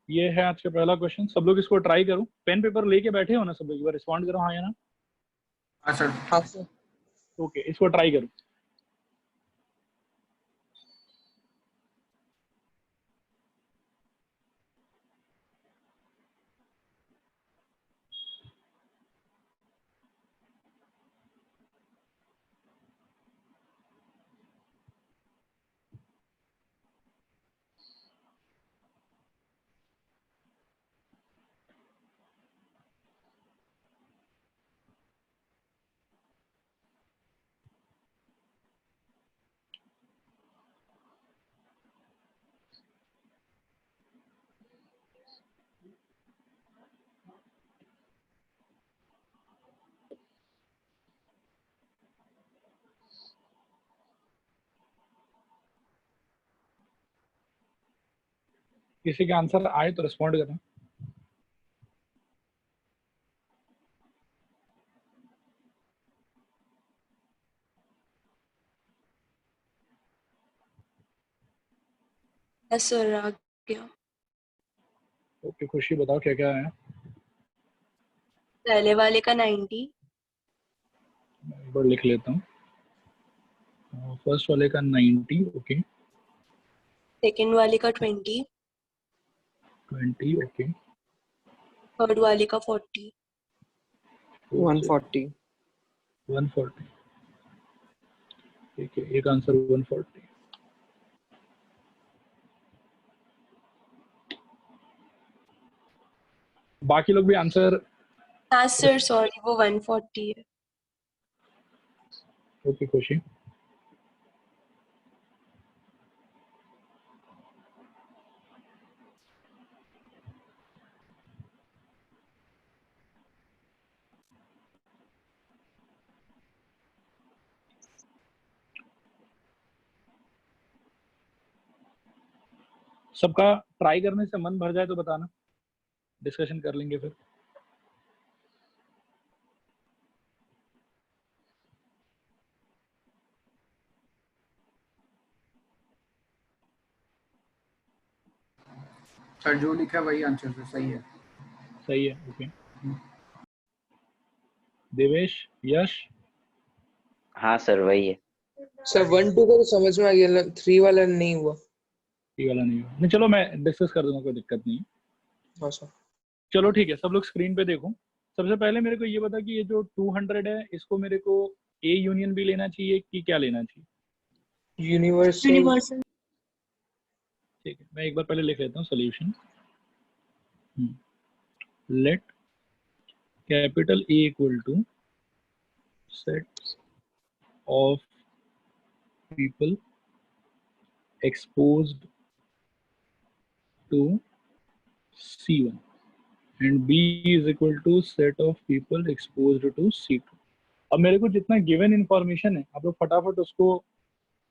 ये है आज का पहला क्वेश्चन। सब लोग इसको ट्राई करो, पेन पेपर लेके बैठे हो ना सब लोग, एक बार रिस्पॉन्ड करो हाँ या ना। हाँ सर। हाँ सर। ओके, इसको ट्राई करो। किसी के आंसर आए तो रिस्पॉन्ड करना। यस सर, आ गया। ओके, खुशी बताओ क्या क्या है। पहले वाले का 90, एक बार लिख लेता हूँ। फर्स्ट वाले का 90, ओके। सेकंड वाले का 20, 20, ओके। थर्ड वाले का 40, 140। 140, ठीक है, एक आंसर 140। बाकी लोग भी आंसर। हाँ सर सॉरी, वो 140 है। ओके खुशी। सबका ट्राई करने से मन भर जाए तो बताना, डिस्कशन कर लेंगे फिर। सर जो लिखा है वही आंसर है, सही है। सही है, ओके। देवेश, यश। हाँ सर वही है। सर 1 2 को तो समझ में आ गया, 3 वाला नहीं हुआ। ये वाला नहीं हुआ, नहीं चलो मैं डिस्कस कर दूंगा, कोई दिक्कत नहीं है। हाँ सर। चलो ठीक है, सब लोग स्क्रीन पे देखो। सबसे पहले मेरे को ये बता कि ये जो 200 है, इसको मेरे को ए यूनियन भी लेना चाहिए कि क्या लेना चाहिए? यूनिवर्सल। ठीक है, मैं एक बार पहले लिख लेता हूँ solution. Let capital A equal to set of people exposed to C1 and B is equal to set of people exposed to C2। अब मेरे को जितना गिवन इंफॉर्मेशन है, आप लोग फटाफट उसको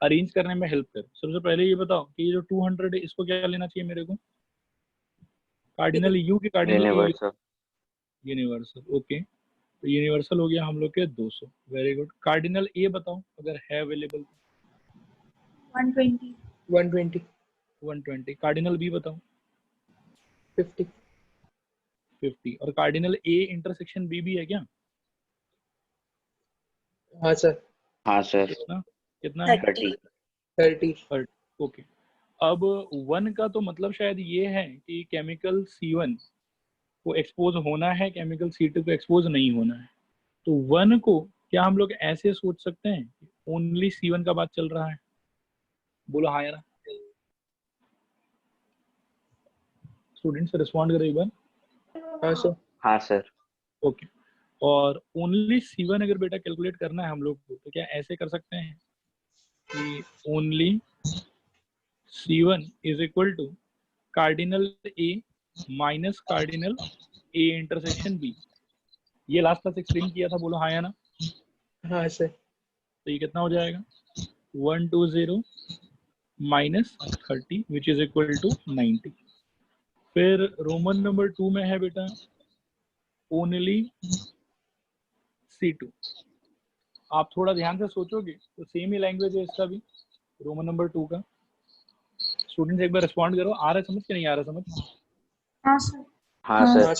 अरेंज करने में हेल्प करो। सबसे पहले ये बताओ कि ये जो 200 है, इसको क्या लेना चाहिए मेरे को? कार्डिनल यू के कार्डिनल ए? यूनिवर्सल। Universal, okay. तो यूनिवर्सल हो गया हम लोग के 200। Very good. कार्डिनल ए बताओ अगर है अवेलेबल तो। 120। 120। 120। कार्डिनल बी बताओ। 50। 50। और कार्डिनल ए इंटरसेक्शन बी भी है क्या? हाँ सर। हाँ सर। कितना कितना है? 30। 30। ओके। अब 1 का तो मतलब शायद ये है कि केमिकल C1 को एक्सपोज होना है, केमिकल C2 को एक्सपोज नहीं होना है। तो 1 को क्या हम लोग ऐसे सोच सकते हैं कि ओनली C1 का बात चल रहा है? बोलो हाँ या ना। स्टूडेंट्स रिस्पॉन्ड करो एक बार। हाँ सर। हाँ सर। ओके। और ओनली C1 अगर बेटा कैलकुलेट करना है हम लोग को, तो क्या ऐसे कर सकते हैं कि only C1 is equal to cardinal A minus cardinal A intersection B. ये लास्ट क्लास एक्सप्लेन किया था, बोलो हाँ या ना। हाँ सर। तो ये कितना हो जाएगा? 120 minus 30 which is equal to 90। फिर रोमन नंबर 2 में है बेटा ओनली C2। आप थोड़ा ध्यान से सोचोगे तो सेम ही लैंग्वेज है इसका भी, रोमन नंबर 2 का। स्टूडेंट्स एक बार रिस्पॉन्ड करो, आ रहा है समझ कि नहीं आ रहा समझ? हाँ सर। हाँ सर।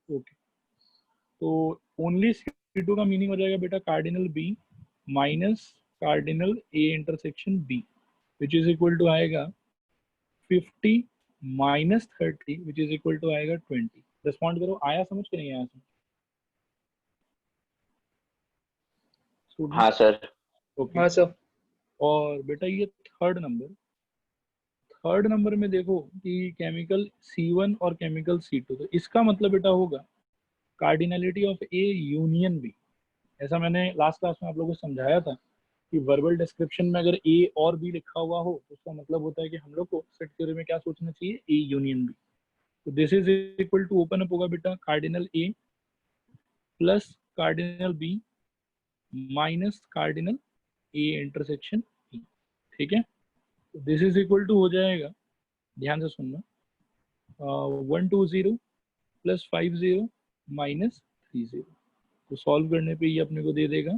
ओके, तो ओनली C2 का मीनिंग हो जाएगा बेटा cardinal B minus cardinal A intersection B, which is equal to आएगा 50 minus 30 which is equal to आएगा 20। रिस्पॉन्ड करो, आया समझ के नहीं आया समझ? हाँ सर। ओके, हाँ सर। और बेटा ये थर्ड नंबर में देखो कि केमिकल C1 और केमिकल C2, तो इसका मतलब बेटा होगा cardinality of A union B। ऐसा मैंने लास्ट क्लास में आप लोगों को समझाया था कि वर्बल डिस्क्रिप्शन में अगर A और B लिखा हुआ हो तो उसका मतलब होता है कि हम लोग को सेट थ्योरी में क्या सोचना चाहिए, A यूनियन B। तो this is equal to open up होगा बेटा cardinal A plus cardinal B minus cardinal A intersection E। ठीक है, तो दिस इज इक्वल टू हो जाएगा, ध्यान से सुनना, 120 प्लस 50 माइनस 30। तो सॉल्व करने पे ये अपने को दे देगा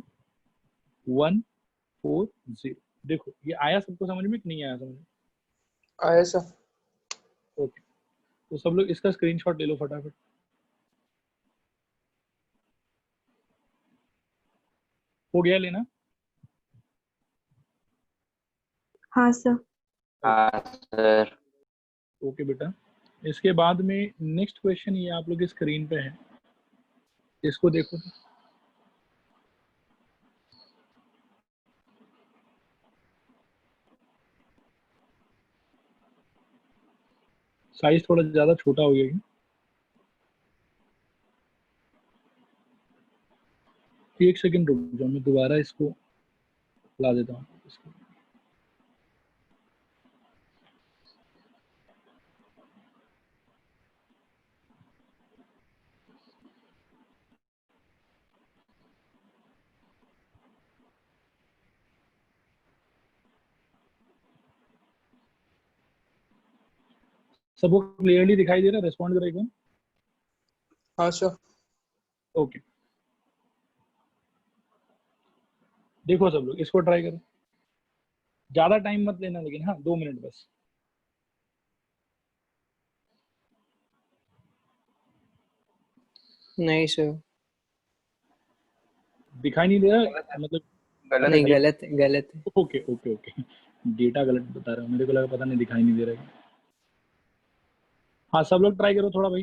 140। देखो ये आया सबको समझ में कि नहीं आया समझ में? आया सर। ओके, तो सब लोग इसका स्क्रीनशॉट ले लो फटाफट। हो गया लेना? हाँ सर। हाँ सर। ओके बेटा, इसके बाद में नेक्स्ट क्वेश्चन ये आप लोग की स्क्रीन पे है, इसको देखो। साइज थोड़ा ज्यादा छोटा हो गया है। एक सेकंड रुक जाओ, मैं दोबारा इसको ला देता हूँ इसको। सबको क्लियरली दिखाई दे रहा है? रेस्पॉन्ड करो एक बार। हाँ सर। ओके, देखो सब लोग इसको ट्राई करो, ज्यादा टाइम मत लेना लेकिन, हाँ 2 मिनट बस। नहीं सर। दिखाई नहीं दे रहा मतलब? नहीं, गलत है, गलत है। ओके ओके ओके, डेटा गलत बता रहा हूँ, मेरे को लगा पता नहीं दिखाई नहीं दे रहा है। हाँ सब लोग ट्राई करो थोड़ा भाई।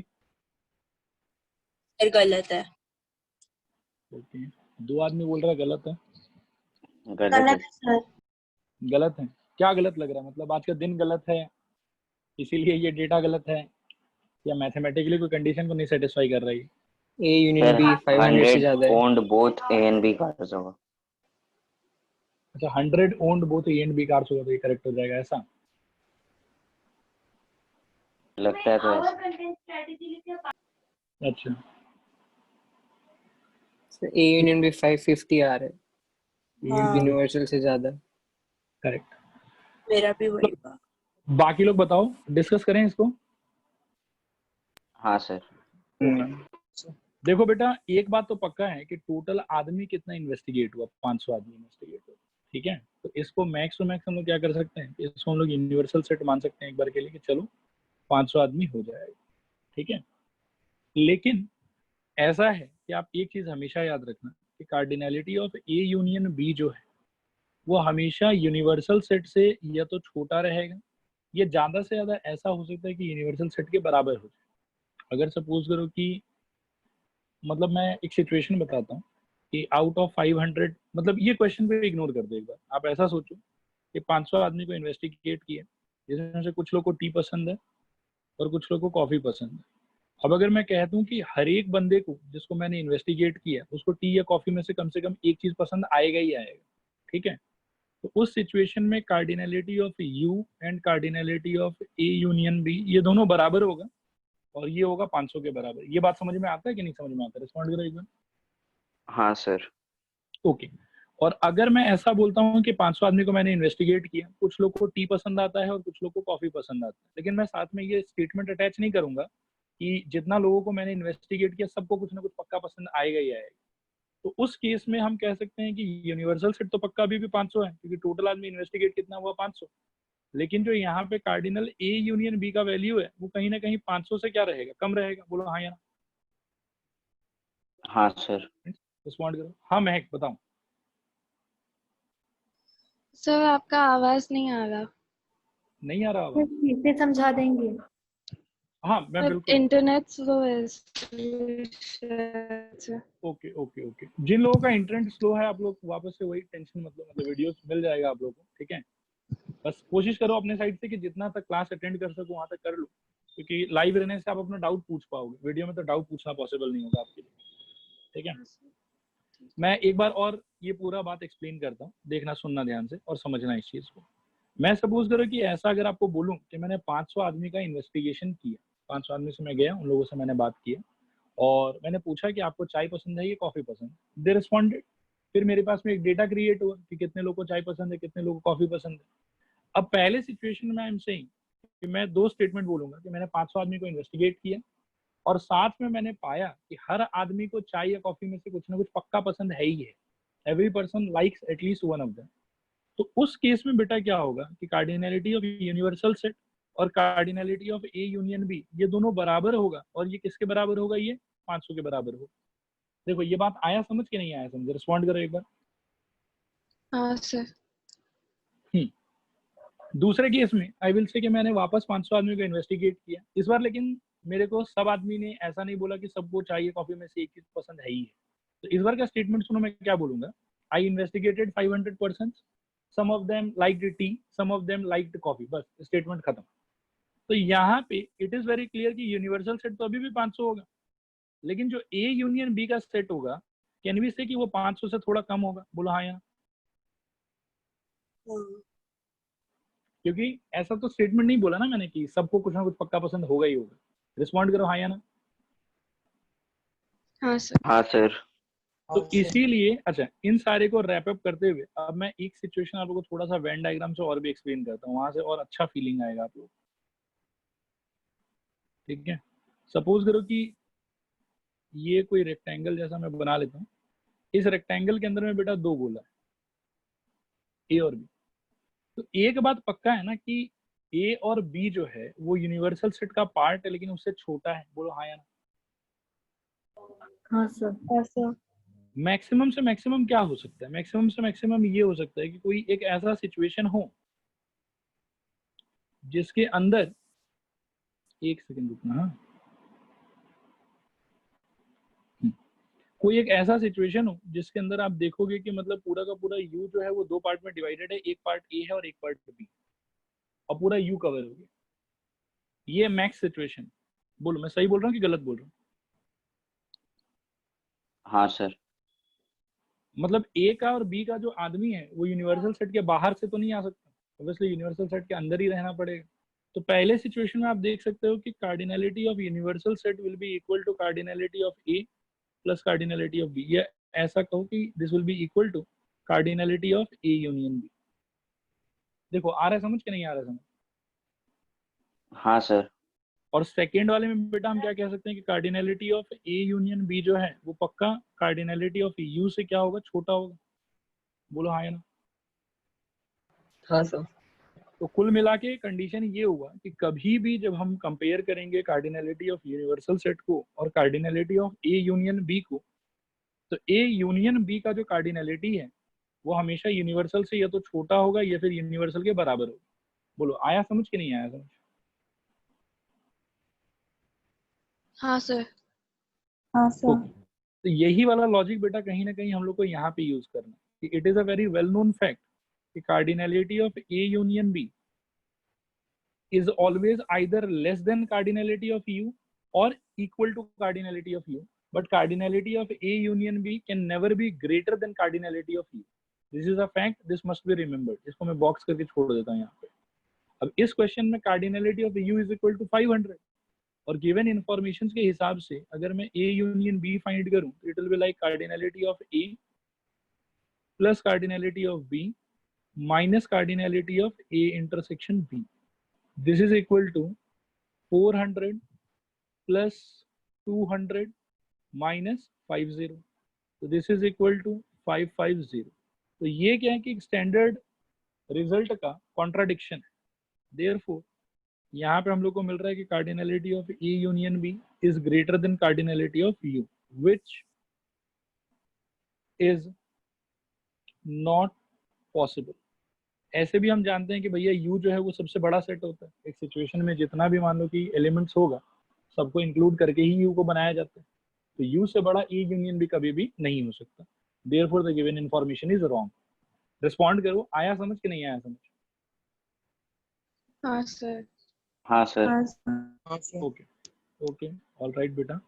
सर गलत है। ओके, 2 आदमी बोल रहा है गलत है। गलत है। गलत है सर। गलत है? क्या गलत लग रहा है? मतलब आज का दिन गलत है इसीलिए ये डेटा गलत है, या मैथमेटिकली कोई कंडीशन को नहीं सेटिस्फाई कर रही? ए यूनियन सर बी 500 से 100 ज्यादा है। Owned both A and B cars होगा। अच्छा, 100 owned both A and B cars होगा तो ये करेक्ट हो जाएगा ऐसा? लगता है तो ऐसा। अच्छा, ए यूनियन बी 550 आ रहा है, हाँ यूनिवर्सल से ज्यादा। करेक्ट। मेरा भी वही हुआ। बाकी लोग बताओ, डिस्कस करें इसको। हाँ सर। देखो बेटा, एक बात तो पक्का है कि टोटल आदमी कितना इन्वेस्टिगेट हुआ, 500 आदमी इन्वेस्टिगेट हुआ। ठीक है, तो इसको मैक्स टू मैक्स हम लोग क्या कर सकते हैं, इसको हम लोग यूनिवर्सल सेट मान सकते हैं एक बार के लिए कि चलो 500 आदमी हो जाएगा। ठीक है, लेकिन ऐसा है कि आप एक चीज हमेशा याद रखना कि cardinality of A union B जो है वो हमेशा यूनिवर्सल सेट से या तो छोटा रहेगा, ये ज्यादा से ज्यादा ऐसा हो सकता है कि यूनिवर्सल सेट के बराबर हो जाए। अगर सपोज करो कि, मतलब मैं एक सिचुएशन बताता हूँ कि आउट ऑफ 500, मतलब ये क्वेश्चन पे इग्नोर कर दो एक बार, आप ऐसा सोचो कि 500 आदमी को इन्वेस्टिगेट किया, जिसमें से कुछ लोग को टी पसंद है और कुछ लोग को कॉफी पसंद है। अब अगर मैं कह दूं कि हर एक बंदे को जिसको मैंने इन्वेस्टिगेट किया उसको टी या कॉफी में से कम एक चीज पसंद आएगा ही आएगा। ठीक है, तो उस सिचुएशन में cardinality of U and cardinality of A union B ये दोनों बराबर होगा और ये होगा 500 के बराबर। ये बात समझ में आता है कि नहीं समझ में आता है? रिस्पॉन्ड करो एक बार। हाँ सर। ओके, और अगर मैं ऐसा बोलता हूँ कि 500 आदमी को मैंने इन्वेस्टिगेट किया, कुछ लोग को टी पसंद आता है और कुछ लोग को कॉफी पसंद आता है, लेकिन मैं साथ में ये स्टेटमेंट अटैच नहीं करूंगा कि जितना लोगों को मैंने इन्वेस्टिगेट किया सबको कुछ ना कुछ पक्का पसंद आएगा ही आएगा। तो उस केस में हम कह सकते हैं कि यूनिवर्सल सेट तो पक्का अभी भी 500 है, क्योंकि टोटल आदमी इन्वेस्टिगेट कितना हुआ, 500। लेकिन जो यहाँ पे कार्डिनल ए यूनियन बी का वैल्यू है वो कहीं ना कहीं 500 से क्या रहेगा, कम रहेगा। बोलो हाँ या ना। हाँ सर। रिस्पॉन्ड करो। हाँ महक बताओ। सर आपका आवाज नहीं आ रहा। नहीं आ रहा आवाज? फिर से समझा देंगे। हाँ मैं बिल्कुल। इंटरनेट स्लो है। ओके ओके ओके, जिन लोगों का इंटरनेट स्लो है आप लोग वापस से वही टेंशन मतलब वीडियोस मिल जाएगा आप लोगों को, ठीक है। बस कोशिश करो अपने साइड से कि जितना तक क्लास अटेंड कर सको वहां तक कर लो, क्योंकि लाइव रहने से आप अपना डाउट पूछ पाओगे, वीडियो में तो डाउट पूछना पॉसिबल नहीं होगा आपके लिए, ठीक है। मैं एक बार और ये पूरा बात एक्सप्लेन करता हूँ, देखना सुनना ध्यान से और समझना इस चीज को। मैं सपोज करो कि ऐसा अगर आपको बोलूं कि मैंने 500 आदमी का इन्वेस्टिगेशन किया, 500 आदमी से मैं गया, उन लोगों से मैंने बात किया और मैंने पूछा कि आपको चाय पसंद है या कॉफी पसंद है। दे रिस्पॉन्डेड। फिर मेरे पास में एक डेटा क्रिएट हुआ कि कितने लोगों को चाय पसंद है, कितने लोगों को कॉफी पसंद है। अब पहले सिचुएशन में आई एम सेइंग कि मैं 2 स्टेटमेंट बोलूंगा कि मैंने 500 आदमी को इन्वेस्टिगेट किया और साथ में मैंने पाया कि हर आदमी को चाय या कॉफी में से कुछ ना कुछ पक्का पसंद है ही है। Every person likes at least one of them. तो उस केस में बेटा क्या होगा कि कार्डिनलिटी ऑफ यूनिवर्सल सेट और cardinality of A union B ये दोनों बराबर होगा। और ये किसके बराबर होगा? ये 500 के बराबर होगा। देखो ये बात आया समझ के नहीं आया समझ? रिस्पॉन्ड करो एक बार। हाँ सर। दूसरे केस में आई विल से कि मैंने वापस 500 आदमी को इन्वेस्टिगेट किया इस बार, लेकिन मेरे को सब आदमी ने ऐसा नहीं बोला कि सबको चाहिए कॉफी में से एक चीज पसंद है ही है। तो इस बार का स्टेटमेंट सुनो, मैं क्या बोलूंगा। I investigated 500 person, some of them liked tea, some of them liked coffee. बस स्टेटमेंट खत्म। तो यहाँ पे इट इज वेरी क्लियर कि यूनिवर्सल सेट तो अभी भी 500 होगा, लेकिन जो ए यूनियन बी का सेट होगा कैन वी से कि वो 500 से थोड़ा कम होगा। बोलो हाँ यहाँ। क्योंकि ऐसा तो स्टेटमेंट नहीं बोला ना मैंने कि सबको कुछ ना कुछ पक्का पसंद होगा ही होगा। रिस्पॉन्ड करो हाँ या ना। हाँ सर। हाँ सर। तो इसीलिए अच्छा, इन सारे को रैप अप करते हुए अब मैं एक सिचुएशन आप लोगों को थोड़ा सा वेन डायग्राम से और भी एक्सप्लेन करता हूँ, वहां से और अच्छा फीलिंग आएगा आप लोग, ठीक है। सपोज करो कि ये कोई रेक्टेंगल जैसा मैं बना लेता हूँ। इस रेक्टेंगल के अंदर में बेटा 2 गोला है, ए और बी। तो एक बात पक्का है ना कि ए और बी जो है वो यूनिवर्सल सेट का पार्ट है, लेकिन उससे छोटा है। बोलो हाँ या ना। हाँ सर। हाँ सर। मैक्सिमम से मैक्सिमम क्या हो सकता है? मैक्सिमम से मैक्सिमम ये हो सकता है कि कोई एक ऐसा सिचुएशन हो जिसके अंदर, एक सेकंड रुकना, हाँ, कोई एक ऐसा सिचुएशन हो जिसके अंदर आप देखोगे कि मतलब पूरा का पूरा यू जो है वो 2 पार्ट में डिवाइडेड है, एक पार्ट ए है और एक पार्ट बी, और पूरा यू कवर हो गया। ये मैक्स सिचुएशन। बोलो मैं सही बोल रहा हूँ कि गलत बोल रहा हूँ? हाँ सर। मतलब ए का और बी का जो आदमी है वो यूनिवर्सल सेट के बाहर से तो नहीं आ सकता, ऑब्वियसली यूनिवर्सल सेट के अंदर ही रहना पड़ेगा। तो पहले सिचुएशन में आप देख सकते हो कि cardinality of universal set will be equal to cardinality of A plus cardinality of B. या ऐसा कहो कि this will be equal to cardinality of A union B. देखो आ रहा है समझ के नहीं आ रहा है समझ? हाँ सर। और सेकेंड वाले में बेटा हम क्या कह सकते हैं कि cardinality of A union B जो है वो पक्का कार्डिनलिटी ऑफ यू से क्या होगा? छोटा होगा। बोलो हाँ या ना। हाँ सर। तो कुल मिला के कंडीशन ये हुआ कि कभी भी जब हम कंपेयर करेंगे कार्डिनलिटी ऑफ यूनिवर्सल सेट को और cardinality of A union B को, तो ए यूनियन बी का जो कार्डिनलिटी है वो हमेशा यूनिवर्सल से या तो छोटा होगा या फिर यूनिवर्सल के बराबर होगा। बोलो आया समझ के नहीं आया समझ? हाँ सर। हाँ सर। तो यही वाला लॉजिक बेटा कहीं ना कहीं हम लोग को यहाँ पे यूज करना है कि it is a very well known fact कि cardinality of A union B is always either less than cardinality of U or equal to cardinality of U, but cardinality of A union B can never be greater than cardinality of U. This is a fact, this must be remembered. इसको मैं box करके छोड़ देता हूँ यहाँ पे। अब इस क्वेश्चन में cardinality of U is equal to 500 और given information के हिसाब से अगर मैं A union B find करूँ तो it will be like cardinality of A plus cardinality of B minus cardinality of A intersection B. This is equal to 400 plus 200 minus 50. So this is equal to 550. तो ये क्या है कि standard result का contradiction है। Therefore यहाँ पे हम लोग को मिल रहा है कि cardinality of A union B is greater than cardinality of U, which is not possible. ऐसे भी हम जानते हैं कि भैया यू जो है वो सबसे बड़ा सेट होता है एक सिचुएशन में, जितना भी मान लो कि एलिमेंट्स होगा सबको इंक्लूड करके ही यू को बनाया जाता है, तो यू से बड़ा ए यूनियन भी कभी भी नहीं हो सकता। Therefore the given information is wrong. Respond करो, आया समझ कि नहीं आया समझ? हाँ सर। हाँ सर। हाँ सर। हाँ sir. Okay okay all right बेटा।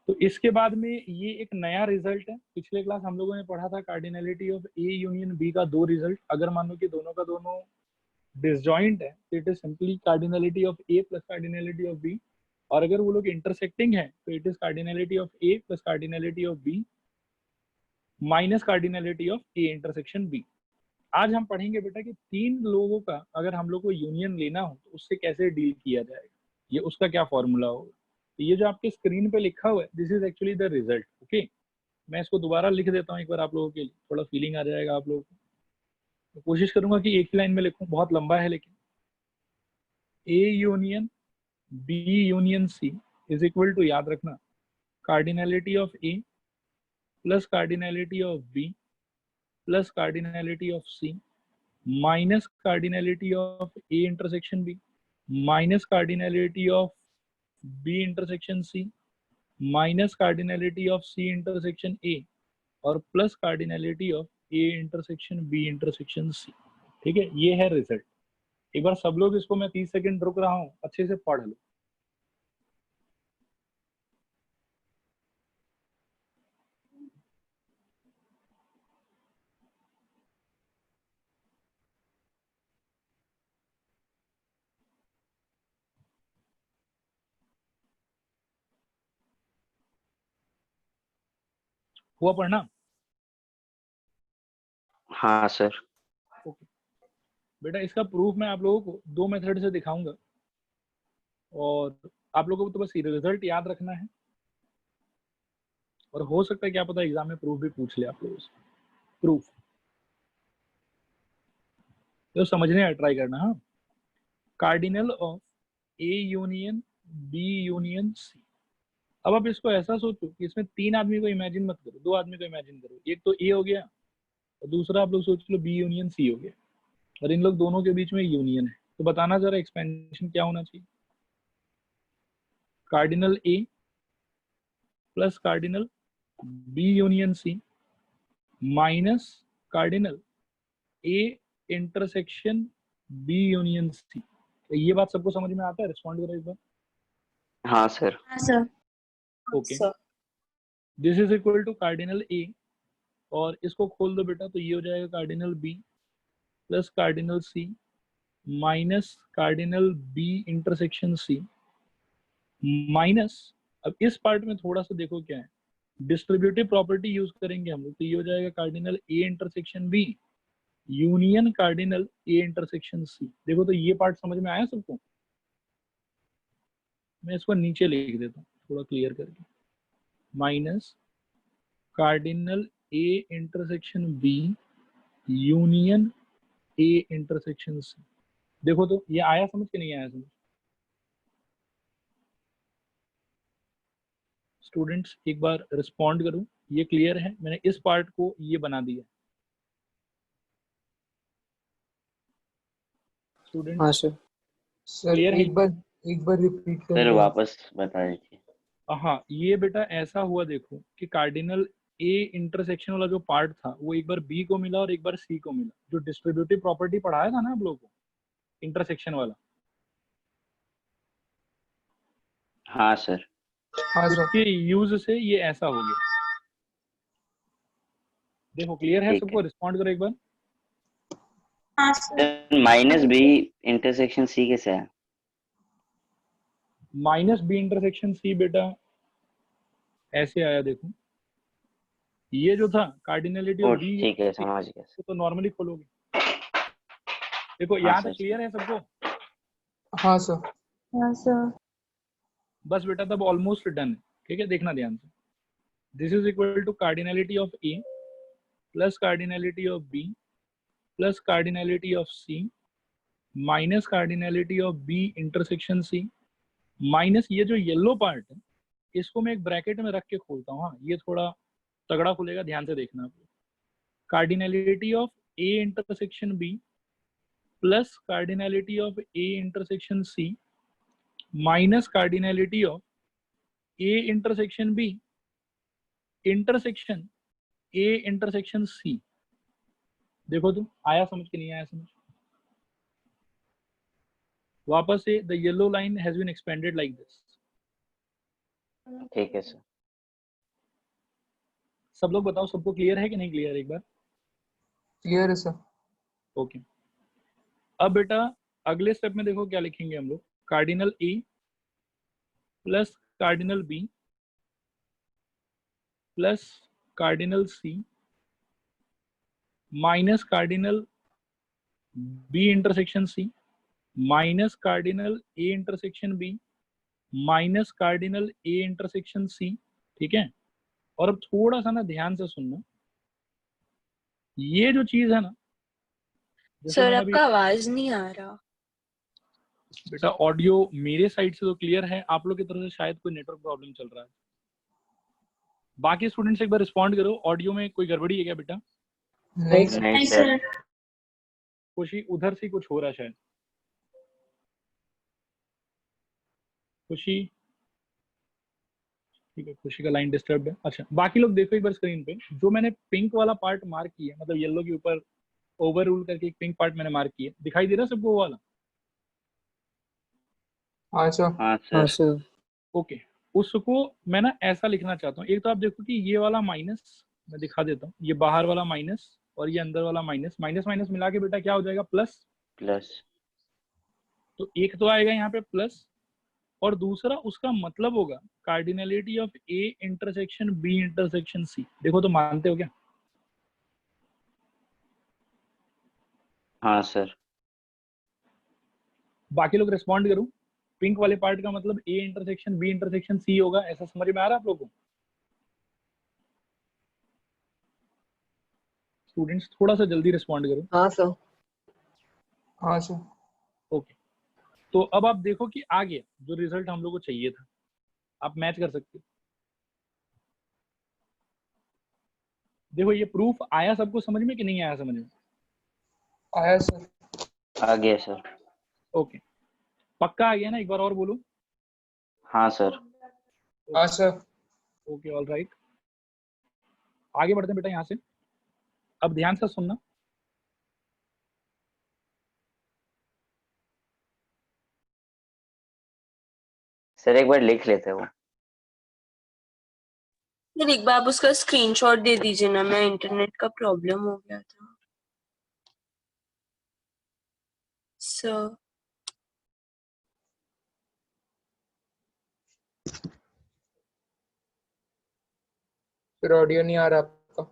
तो इसके बाद में ये एक नया रिजल्ट है। पिछले क्लास हम लोगों ने पढ़ा था cardinality of A union B का दो रिजल्ट। अगर मान लो कि दोनों का दोनों डिसजॉइंट है तो it is simply cardinality of A plus cardinality of B, और अगर वो लोग इंटरसेक्टिंग है तो it is cardinality of A plus cardinality of B minus cardinality of A intersection B. आज हम पढ़ेंगे बेटा कि तीन लोगों का अगर हम लोग को यूनियन लेना हो तो उससे कैसे डील किया जाएगा, ये उसका क्या फॉर्मूला होगा। तो ये जो आपके स्क्रीन पे लिखा हुआ है this is actually the result. Okay, मैं इसको दोबारा लिख देता हूँ एक बार आप लोगों के लिए, थोड़ा फीलिंग आ जाएगा आप लोगों को। तो कोशिश करूंगा कि एक ही लाइन में लिखूं, बहुत लंबा है लेकिन। A union B union C is equal to, याद रखना, cardinality of A plus cardinality of B plus cardinality of C minus cardinality of A intersection B minus cardinality of B intersection C minus cardinality of C intersection A और plus cardinality of A intersection B intersection C. ठीक है, ये है result. एक बार सब लोग इसको, मैं 30 सेकंड रुक रहा हूँ, अच्छे से पढ़ लो। हुआ पढ़ना? हाँ सर। ओके बेटा, इसका प्रूफ मैं आप लोगों को दो मेथड से दिखाऊंगा और आप लोगों को तो बस रिजल्ट याद रखना है, और हो सकता है क्या पता एग्जाम में प्रूफ भी पूछ ले आप लोगों से। प्रूफ तो समझने ट्राई करना। हाँ, cardinal of A union B union C. अब आप इसको ऐसा सोचो कि इसमें तीन आदमी को इमेजिन मत करो, दो आदमी को इमेजिन करो। एक तो ए हो गया और दूसरा आप लोग सोच लो बी यूनियन सी हो गया, और इन लोग दोनों के बीच में यूनियन है। तो बताना जरा एक्सपेंशन क्या होना चाहिए? Cardinal A plus cardinal B union C minus cardinal A intersection B union C. ये बात सबको समझ में आता है? रिस्पॉन्ड करो एक बार। हाँ सर। हाँ sir. Okay, this is equal to cardinal A, और इसको खोल दो बेटा, तो ये हो जाएगा cardinal B plus cardinal C minus cardinal B intersection C minus, अब इस पार्ट में थोड़ा सा देखो क्या है, डिस्ट्रीब्यूटिव प्रॉपर्टी यूज करेंगे हम लोग, तो ये हो जाएगा cardinal A intersection B union cardinal A intersection C. देखो तो ये पार्ट समझ में आया सबको? मैं इसको नीचे लिख देता हूँ थोड़ा क्लियर करके, minus cardinal A intersection B union A intersection C. देखो तो ये आया समझ के नहीं आया समझ? स्टूडेंट्स एक बार रिस्पॉन्ड करूं, ये क्लियर है? मैंने इस पार्ट को ये बना दिया। स्टूडेंट हाँ सर। सर क्लियर है? एक बार रिपीट सर करिए। वापस बता दीजिए। हाँ, ये बेटा ऐसा हुआ देखो कि कार्डिनल ए इंटरसेक्शन वाला जो पार्ट था वो एक बार बी को मिला और एक बार सी को मिला। जो डिस्ट्रीब्यूटिव प्रॉपर्टी पढ़ाया था ना आप लोगों को इंटरसेक्शन वाला, हाँ सर। हाँ सर। उसके यूज से ये ऐसा हो गया। देखो क्लियर है ठीक सबको? है रिस्पॉन्ड करो एक बार। हाँ sir. Sir, minus B intersection C कैसे है? माइनस बी इंटरसेक्शन सी बेटा ऐसे आया, देखो ये जो था कार्डिनलिटी ओ ऑफ बी, ठीक है, समझ गया सर। तो नॉर्मली खोलोगे। देखो हाँ यहाँ सर। तक क्लियर है सबको? हाँ सर। हाँ सर। बस बेटा तब ऑलमोस्ट डन है। ठीक है, देखना ध्यान से। This is equal to cardinality of A plus cardinality of B plus cardinality of C minus cardinality of B intersection C minus ये जो येलो पार्ट है इसको मैं एक ब्रैकेट में रख के खोलता हूँ। हाँ, ये थोड़ा तगड़ा खुलेगा, ध्यान से देखना आप। Cardinality of A intersection B plus cardinality of A intersection C minus cardinality of A intersection B intersection A intersection C. देखो तुम, आया समझ के नहीं आया समझ? वापस से, the yellow line has been expanded like this. ठीक है सर। सब लोग बताओ, सबको क्लियर है कि नहीं क्लियर? एक बार क्लियर है सर। ओके। अब बेटा अगले स्टेप में देखो क्या लिखेंगे हम लोग। Cardinal A plus cardinal B plus cardinal C minus cardinal B intersection C minus cardinal A intersection B minus cardinal A intersection C. ठीक है। और अब थोड़ा सा ना ध्यान से सुनना, ये जो चीज है ना, जैसे सर मैंने अभी आपका आवाज नहीं आ रहा। बेटा ऑडियो मेरे साइड से तो क्लियर है, आप लोग की तरफ से शायद कोई नेटवर्क प्रॉब्लम चल रहा है। बाकी स्टूडेंट्स एक बार रिस्पॉन्ड करो, ऑडियो में कोई गड़बड़ी है क्या बेटा? नहीं सर। नहीं सर। खुशी उधर से कुछ हो रहा है शायद। खुशी, ठीक है, खुशी का लाइन डिस्टर्ब है। अच्छा, बाकी लोग देखो एक बार स्क्रीन पे, जो मैंने पिंक वाला पार्ट मार्क किया, मतलब येलो के ऊपर ओवर रूल करके एक पिंक पार्ट मैंने मार्क किया, दिखाई दे रहा है सबको वो वाला? हाँ सर। हाँ सर। ओके, उसको मैं ना ऐसा लिखना चाहता हूँ। एक तो आप देखो कि ये वाला माइनस मैं दिखा देता हूँ, ये बाहर वाला माइनस और ये अंदर वाला माइनस, माइनस माइनस मिला के बेटा क्या हो जाएगा? प्लस। प्लस। तो एक तो आएगा यहाँ पे प्लस, और दूसरा उसका मतलब होगा cardinality of A intersection B intersection C. देखो तो मानते हो क्या? हाँ सर। बाकी लोग रिस्पॉन्ड करूं। पिंक वाले पार्ट का मतलब A intersection B intersection C होगा, ऐसा समझ में आ रहा है आप लोगों को? स्टूडेंट्स थोड़ा सा जल्दी रिस्पॉन्ड करो। हाँ सर। हाँ सर। ओके, तो अब आप देखो कि आ गया जो रिजल्ट हम लोग को चाहिए था। आप मैच कर सकते हो। देखो ये प्रूफ आया सबको समझ में कि नहीं आया समझ में? आया सर। आ गया सर। ओके, पक्का आ गया ना? एक बार और बोलो। हाँ सर। हाँ सर। ओके, ऑल राइट, आगे बढ़ते हैं बेटा यहाँ से। अब ध्यान से सुनना। सर एक बार लिख लेते हो। सर एक बार आप उसका स्क्रीनशॉट दे दीजिए ना, मैं इंटरनेट का प्रॉब्लम हो गया था सर। फिर ऑडियो नहीं आ रहा आपका।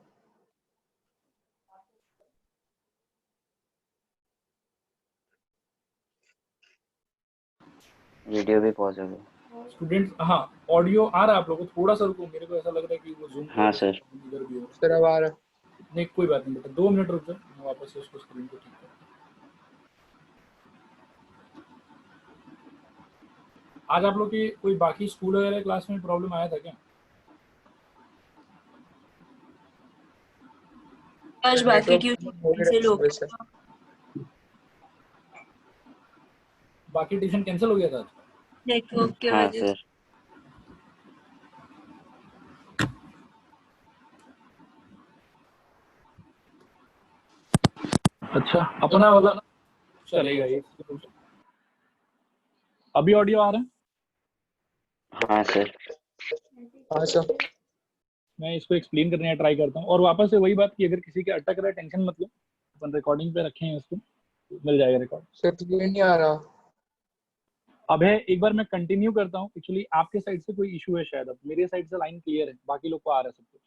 वीडियो भी पॉज हो गया। स्टूडेंट्स, हाँ ऑडियो आ रहा है आप लोगों को? थोड़ा सा रुको, मेरे को ऐसा लग रहा है कि वो जूम हाँ सर। इधर भी हो। सर अब आ रहा। नहीं कोई बात नहीं बेटा, 2 मिनट रुक जाओ, मैं वापस से उसको स्क्रीन को ठीक करता हूँ। आज आप लोग के कोई बाकी स्कूल वगैरह क्लास में प्रॉब्लम आया था क्या? आज बाकी नेटवर्क हो ट्यूशन गया से लोग सुबह से। बाकी ट्यूशन कैंसिल हो गया था आज? नेटवर्क की हाँ वजह से। सर। अच्छा, अपना वाला चलेगा ये। अभी ऑडियो आ रहा है? हाँ सर। हाँ सर। मैं इसको एक्सप्लेन करने का ट्राई करता हूँ। और वापस से वही बात कि अगर किसी के अटक रहा है टेंशन मत लो, अपन रिकॉर्डिंग पे रखे हैं इसको, मिल जाएगा रिकॉर्ड। सर क्लियर नहीं आ रहा। अब है, एक बार मैं कंटिन्यू करता हूँ। एक्चुअली आपके साइड से कोई इशू है शायद, अब मेरे साइड से लाइन क्लियर है, बाकी लोग को आ रहा है सब कुछ।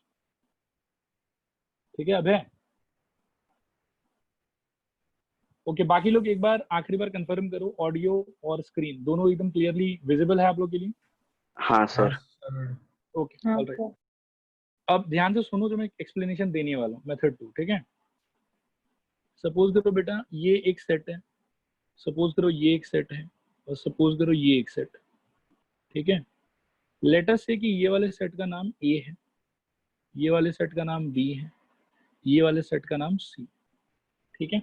ठीक है, अब है ओके। बाकी लोग एक बार आखिरी बार कंफर्म करो, ऑडियो और स्क्रीन दोनों एकदम क्लियरली विजिबल है आप लोग के लिए? हाँ सर। Okay, alright. अब ध्यान से सुनो, जो मैं एक्सप्लेनेशन देने वाला हूँ, मेथड 2। ठीक है, सपोज करो बेटा ये एक सेट है, सपोज करो ये एक सेट है और सपोज करो ये एक सेट, ठीक है। लेट अस से कि ये वाले सेट का नाम ए है, ये वाले सेट का नाम बी है, ये वाले सेट का नाम सी, ठीक है।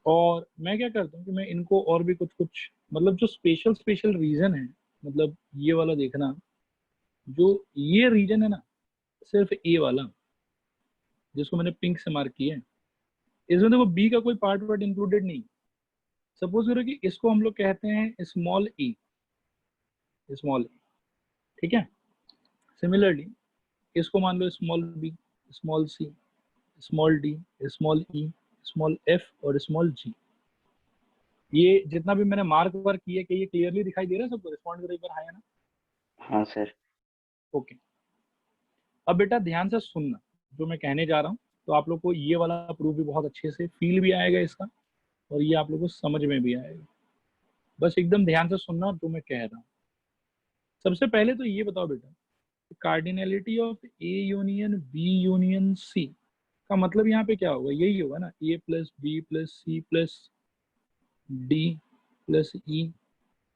और मैं क्या करता हूँ कि मैं इनको और भी कुछ कुछ मतलब जो स्पेशल रीजन है, मतलब ये वाला देखना, जो ये रीजन है ना सिर्फ ए वाला जिसको मैंने पिंक से मार्क किया है, इसमें देखो बी का कोई पार्ट इंक्लूडेड नहीं। सपोज करो कि इसको हम लोग कहते हैं स्मॉल ए, ठीक है। सिमिलरली इसको मान लो small B, small C, small D, small ई, स्मॉल एफ और स्मॉल जी। ये जितना भी मैंने मार्क वर्क किया कि ये क्लियरली दिखाई दे रहा है सबको? रिस्पॉन्ड करो एक बार, हाँ या ना? हाँ सर। ओके। अब बेटा ध्यान से सुनना जो मैं कहने जा रहा हूँ, तो आप लोग को ये वाला प्रूफ भी बहुत अच्छे से फील भी आएगा इसका, और ये आप लोग को समझ में भी आएगा। बस एकदम ध्यान से सुनना जो मैं कह रहा हूँ। सबसे पहले तो ये बताओ बेटा, cardinality of A union B union C का मतलब यहाँ पे क्या होगा? यही होगा ना, A plus B plus C plus D plus E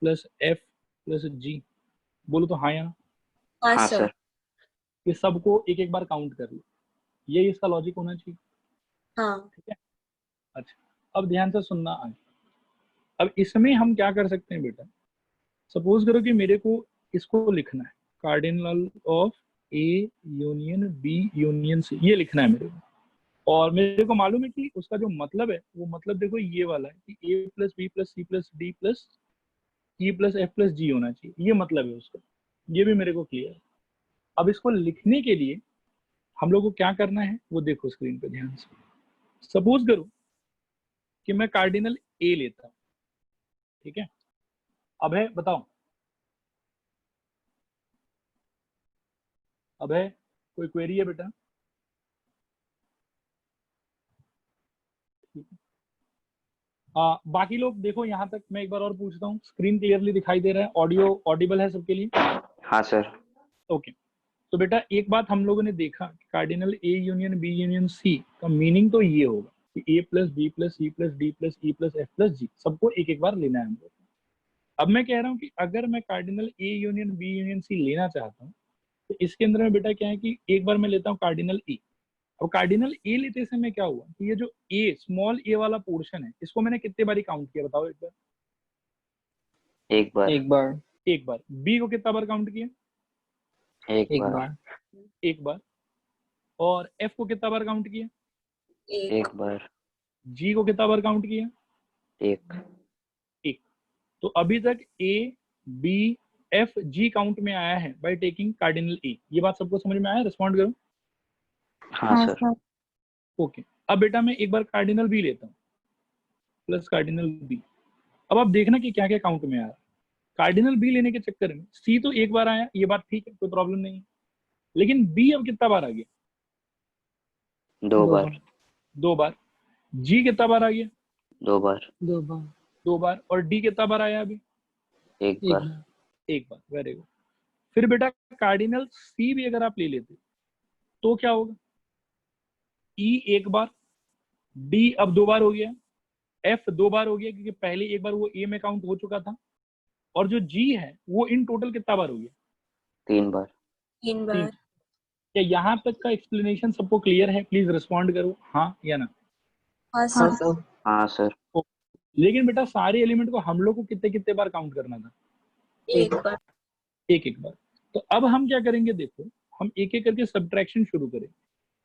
plus F plus G. बोलो तो हाँ या ना? हाँ हाँ सर। सर। ये सबको एक एक बार काउंट कर लो, यही इसका लॉजिक होना चाहिए, हाँ। ठीक है। अच्छा, अब ध्यान से सुनना आगे। अब इसमें हम क्या कर सकते हैं बेटा, सपोज करो कि मेरे को इसको लिखना है, cardinal of A union B union C, ये लिखना है मेरे को। और मेरे को मालूम है कि उसका जो मतलब है वो मतलब देखो ये वाला है कि A plus B plus C plus D plus E plus F plus G होना चाहिए, ये मतलब है उसका। ये भी मेरे को क्लियर है। अब इसको लिखने के लिए हम लोग को क्या करना है वो देखो स्क्रीन पे ध्यान से। सपोज करो कि मैं कार्डिनल ए लेता हूं, ठीक है। अब है बताओ, अब है कोई क्वेरी है बेटा? बाकी लोग देखो, यहाँ तक मैं एक बार और पूछता हूँ, स्क्रीन क्लियरली दिखाई दे रहा है? ऑडियो ऑडिबल है सबके लिए? हाँ सर। ओके। तो बेटा एक बात हम लोगों ने देखा, cardinal A union B union C का मीनिंग तो ये होगा कि A plus B plus C plus D plus E plus F plus G, सबको एक एक बार लेना है हम लोग। अब मैं कह रहा हूँ कि अगर मैं cardinal A union B union C लेना चाहता हूँ, तो इसके अंदर में बेटा क्या है कि एक बार मैं लेता हूँ कार्डिनल ए। अब कार्डिनल ए लेते समय क्या हुआ कि ये जो ए स्मॉल ए वाला पोर्शन है, इसको मैंने कितने बार काउंट किया बताओ एक बार? एक बार। एक बार। बी को कितना बार काउंट किया? एक बार। एक बार। और एफ को कितना बार काउंट किया? एक बार। जी को कितना बार काउंट किया? एक। तो अभी तक A B F G count में आया है बाय टेकिंग कार्डिनल ए। ये बात सबको समझ में आया? रिस्पॉन्ड करो। हाँ सर। ओके। अब बेटा मैं एक बार कार्डिनल बी लेता हूँ प्लस कार्डिनल बी। अब आप देखना कि क्या क्या काउंट में आ रहा है। कार्डिनल बी लेने के चक्कर में सी तो एक बार आया, ये बात ठीक है, कोई प्रॉब्लम नहीं है, लेकिन बी अब कितना बार आ गया? दो बार। दो बार। जी कितना बार आ गया? दो बार। दो बार। और डी कितना बार आया अभी? एक बार। एक बार। Very good. फिर बेटा कार्डिनल सी भी अगर आप ले लेते तो क्या होगा? ई एक बार, डी अब दो बार हो गया, एफ दो बार हो गया क्योंकि पहले एक बार वो ए में काउंट हो चुका था, और जो जी है वो इन टोटल कितना बार हो गया? तीन बार। तीन बार। क्या यहाँ तक का एक्सप्लेनेशन सबको क्लियर है? प्लीज रिस्पॉन्ड करो हाँ या ना। हाँ सर। हाँ सर। लेकिन बेटा सारे एलिमेंट को हम लोग को कितने कितने बार काउंट करना था? एक बार। एक एक बार। तो अब हम क्या करेंगे, देखो हम एक एक करके सब्ट्रैक्शन शुरू करें।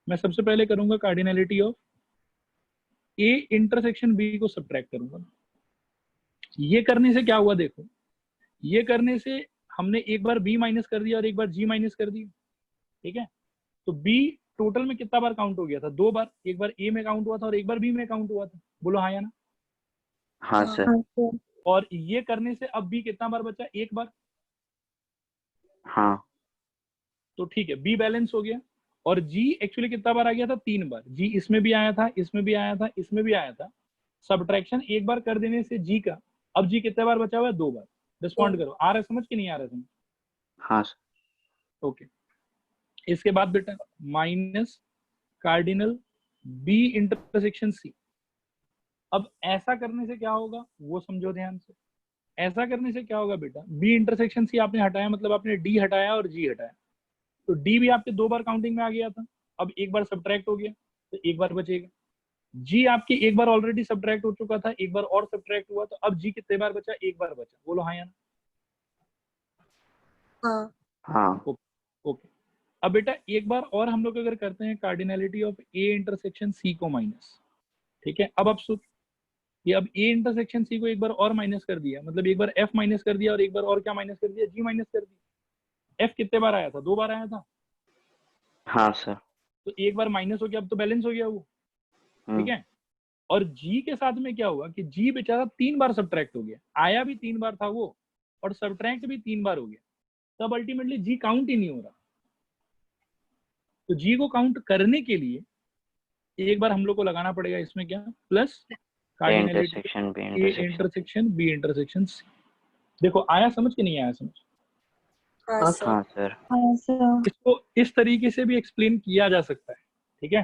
मैं सबसे पहले करूंगा cardinality of A intersection B को सब्ट्रैक्ट करूंगा। ये करने से क्या हुआ देखो, ये करने से हमने एक बार बी माइनस कर दिया और एक बार जी माइनस कर दिया, ठीक है। तो बी टोटल में कितना बार काउंट हो गया था? दो बार। एक बार ए में काउंट हुआ था और एक बार बी में काउंट हुआ था। बोलो हाँ या ना। हाँ सर। और ये करने से अब बी कितना बार बचा? एक बार। हाँ। तो ठीक है, बी बैलेंस हो गया। और जी एक्चुअली कितना बार आ गया था? तीन बार। जी इसमें भी आया था, इसमें भी आया था, इसमें भी आया था। सब्ट्रैक्शन एक बार कर देने से जी का अब जी कितने बार बचा हुआ है? दो बार। रिस्पॉन्ड करो, आ रहा है समझ कि नहीं आ रहा है समझ? हाँ सर। ओके। इसके बाद बेटा minus cardinal B intersection C. अब ऐसा करने से क्या होगा वो समझो ध्यान से। ऐसा करने से क्या होगा बेटा, बी इंटरसेक्शन सी आपने हटाया, मतलब आपने डी हटाया और जी हटाया, तो डी भी आपके 2 बार काउंटिंग में आ गया था, अब एक बार सब्ट्रैक्ट हो गया तो एक बार बचेगा। जी आपकी एक बार ऑलरेडी सब्ट्रैक्ट हो चुका था, एक बार और सब्ट्रैक्ट हुआ, तो अब जी कितने बार बचा, एक बार बचा। बोलो हाँ या ना। हाँ। हाँ। ओके। अब बेटा एक बार और हम लोग अगर करते हैं cardinality of A intersection C को माइनस, ठीक है। अब सोच कि अब ए इंटरसेक्शन सी को एक बार और माइनस कर दिया, मतलब एक बार एफ माइनस कर दिया और एक बार और क्या माइनस कर दिया, जी माइनस कर दिया। एफ कितने बार आया था, 2 बार आया था, हाँ सर। तो एक बार माइनस हो गया, अब तो बैलेंस हो गया वो, ठीक है। और जी के साथ में क्या हुआ कि जी बेचारा 3 बार सब्ट्रैक्ट हो गया, आया भी 3 बार था वो और सब्ट्रैक्ट भी 3 बार हो गया, तब अल्टीमेटली जी काउंट ही नहीं हो रहा। तो जी को काउंट करने के लिए एक बार हम लोग को लगाना पड़ेगा इसमें क्या, plus cardinality intersection B A intersection B intersection C. देखो आया समझ के नहीं आया समझ। हाँ सर। हाँ सर। हाँ सर। इसको इस तरीके से भी एक्सप्लेन किया जा सकता है, ठीक है।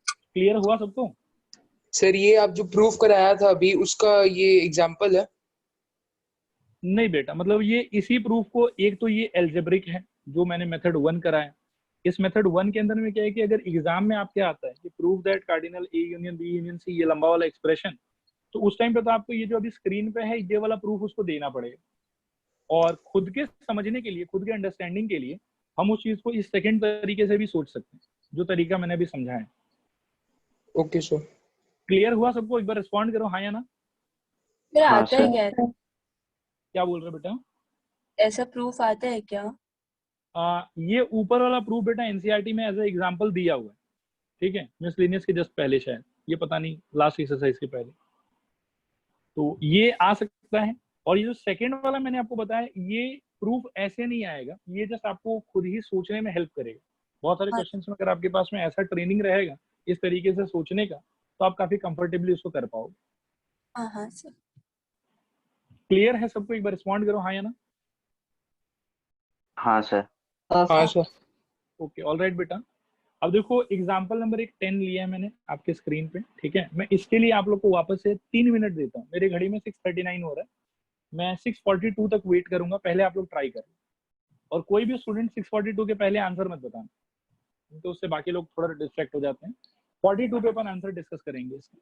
क्लियर हुआ सबको। सर ये आप जो प्रूफ कराया था अभी उसका ये एग्जांपल है? नहीं बेटा, मतलब ये इसी प्रूफ को, एक तो ये एल्जेब्रिक है जो मैंने मेथड 1 कराया। इस मेथड 1 के अंदर में क्या है कि अगर एग्जाम में आपके आता है कि prove that cardinal A union B union C, ये लंबा वाला एक्सप्रेशन, तो उस टाइम पे तो आपको ये जो अभी स्क्रीन पे है ये वाला प्रूफ उसको देना पड़ेगा। और खुद के समझने के लिए, खुद के अंडरस्टैंडिंग के लिए हम उस चीज को इस सेकंड तरीके से भी सोच सकते हैं, जो तरीका मैंने अभी समझाया। Okay sir. क्लियर हुआ सबको, एक बार रिस्पॉन्ड करो हाँ या ना। फिर हाँ आता है सर। क्या, क्या बोल रहे हो बेटा। ऐसा प्रूफ आता है क्या? ये ऊपर वाला प्रूफ बेटा एनसीईआरटी में एज ए एग्जांपल दिया हुआ है, ठीक है, मिसलेनियस के जस्ट पहले, शायद ये पता नहीं लास्ट एक्सरसाइज के पहले, तो ये आ सकता है। और ये जो सेकंड वाला मैंने आपको बताया, ये प्रूफ ऐसे नहीं आएगा, ये जस्ट आपको खुद ही सोचने में हेल्प करेगा। बहुत सारे हाँ। क्वेश्चंस में अगर आपके पास में ऐसा ट्रेनिंग रहेगा इस तरीके से सोचने का, तो आप काफी कंफर्टेबली उसको कर पाओगे। हाँ हाँ सर। क्लियर है सबको, एक बार रिस्पॉन्ड करो हाँ या ना। हाँ सर। हाँ सर। ओके ऑलराइट बेटा। अब देखो एग्जाम्पल नंबर 10 लिया है मैंने आपके स्क्रीन पे, ठीक है। मैं इसके लिए आप लोग को वापस से 3 मिनट देता हूँ, मेरे घड़ी में 6:39 हो रहा है, मैं 6:42 तक वेट करूंगा, पहले आप लोग ट्राई करें। और कोई भी स्टूडेंट 6:42 के पहले आंसर मत बताना, तो उससे बाकी लोग थोड़ा डिस्ट्रैक्ट हो जाते हैं। 42 पे अपन आंसर डिस्कस करेंगे इसका।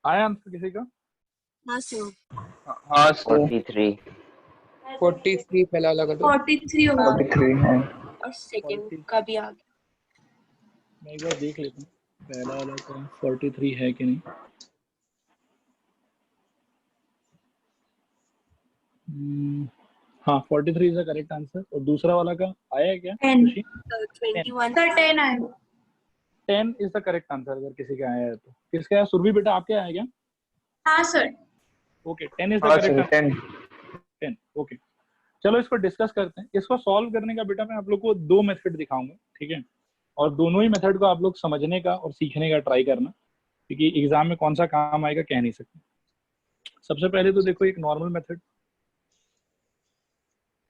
आया आंसर किसी का। हाँ सर। हाँ सर 43 43 पहला वाला कर दो 43 होगा 43 है। और सेकंड का भी आ गया। मैं एक बार देख लेता हूँ पहला वाला का 43 है कि नहीं। हाँ 43 इज द करेक्ट आंसर। और दूसरा वाला का आया है क्या 10 खुशी? 21 सर 10 आएगा 10 इज द करेक्ट आंसर अगर किसी का आया है तो। किसका आया? सुरभि बेटा आपके आया क्या? हाँ सर ओके 10 इज द हाँ करेक्ट सर आंसर। 10। 10 ओके। चलो इसको डिस्कस करते हैं। इसको सॉल्व करने का बेटा मैं आप लोग को दो मेथड दिखाऊंगा, ठीक है? और दोनों ही मेथड को आप लोग समझने का और सीखने का ट्राई करना, क्योंकि एग्जाम में कौन सा काम आएगा कह नहीं सकते। सबसे पहले तो देखो एक नॉर्मल मेथड।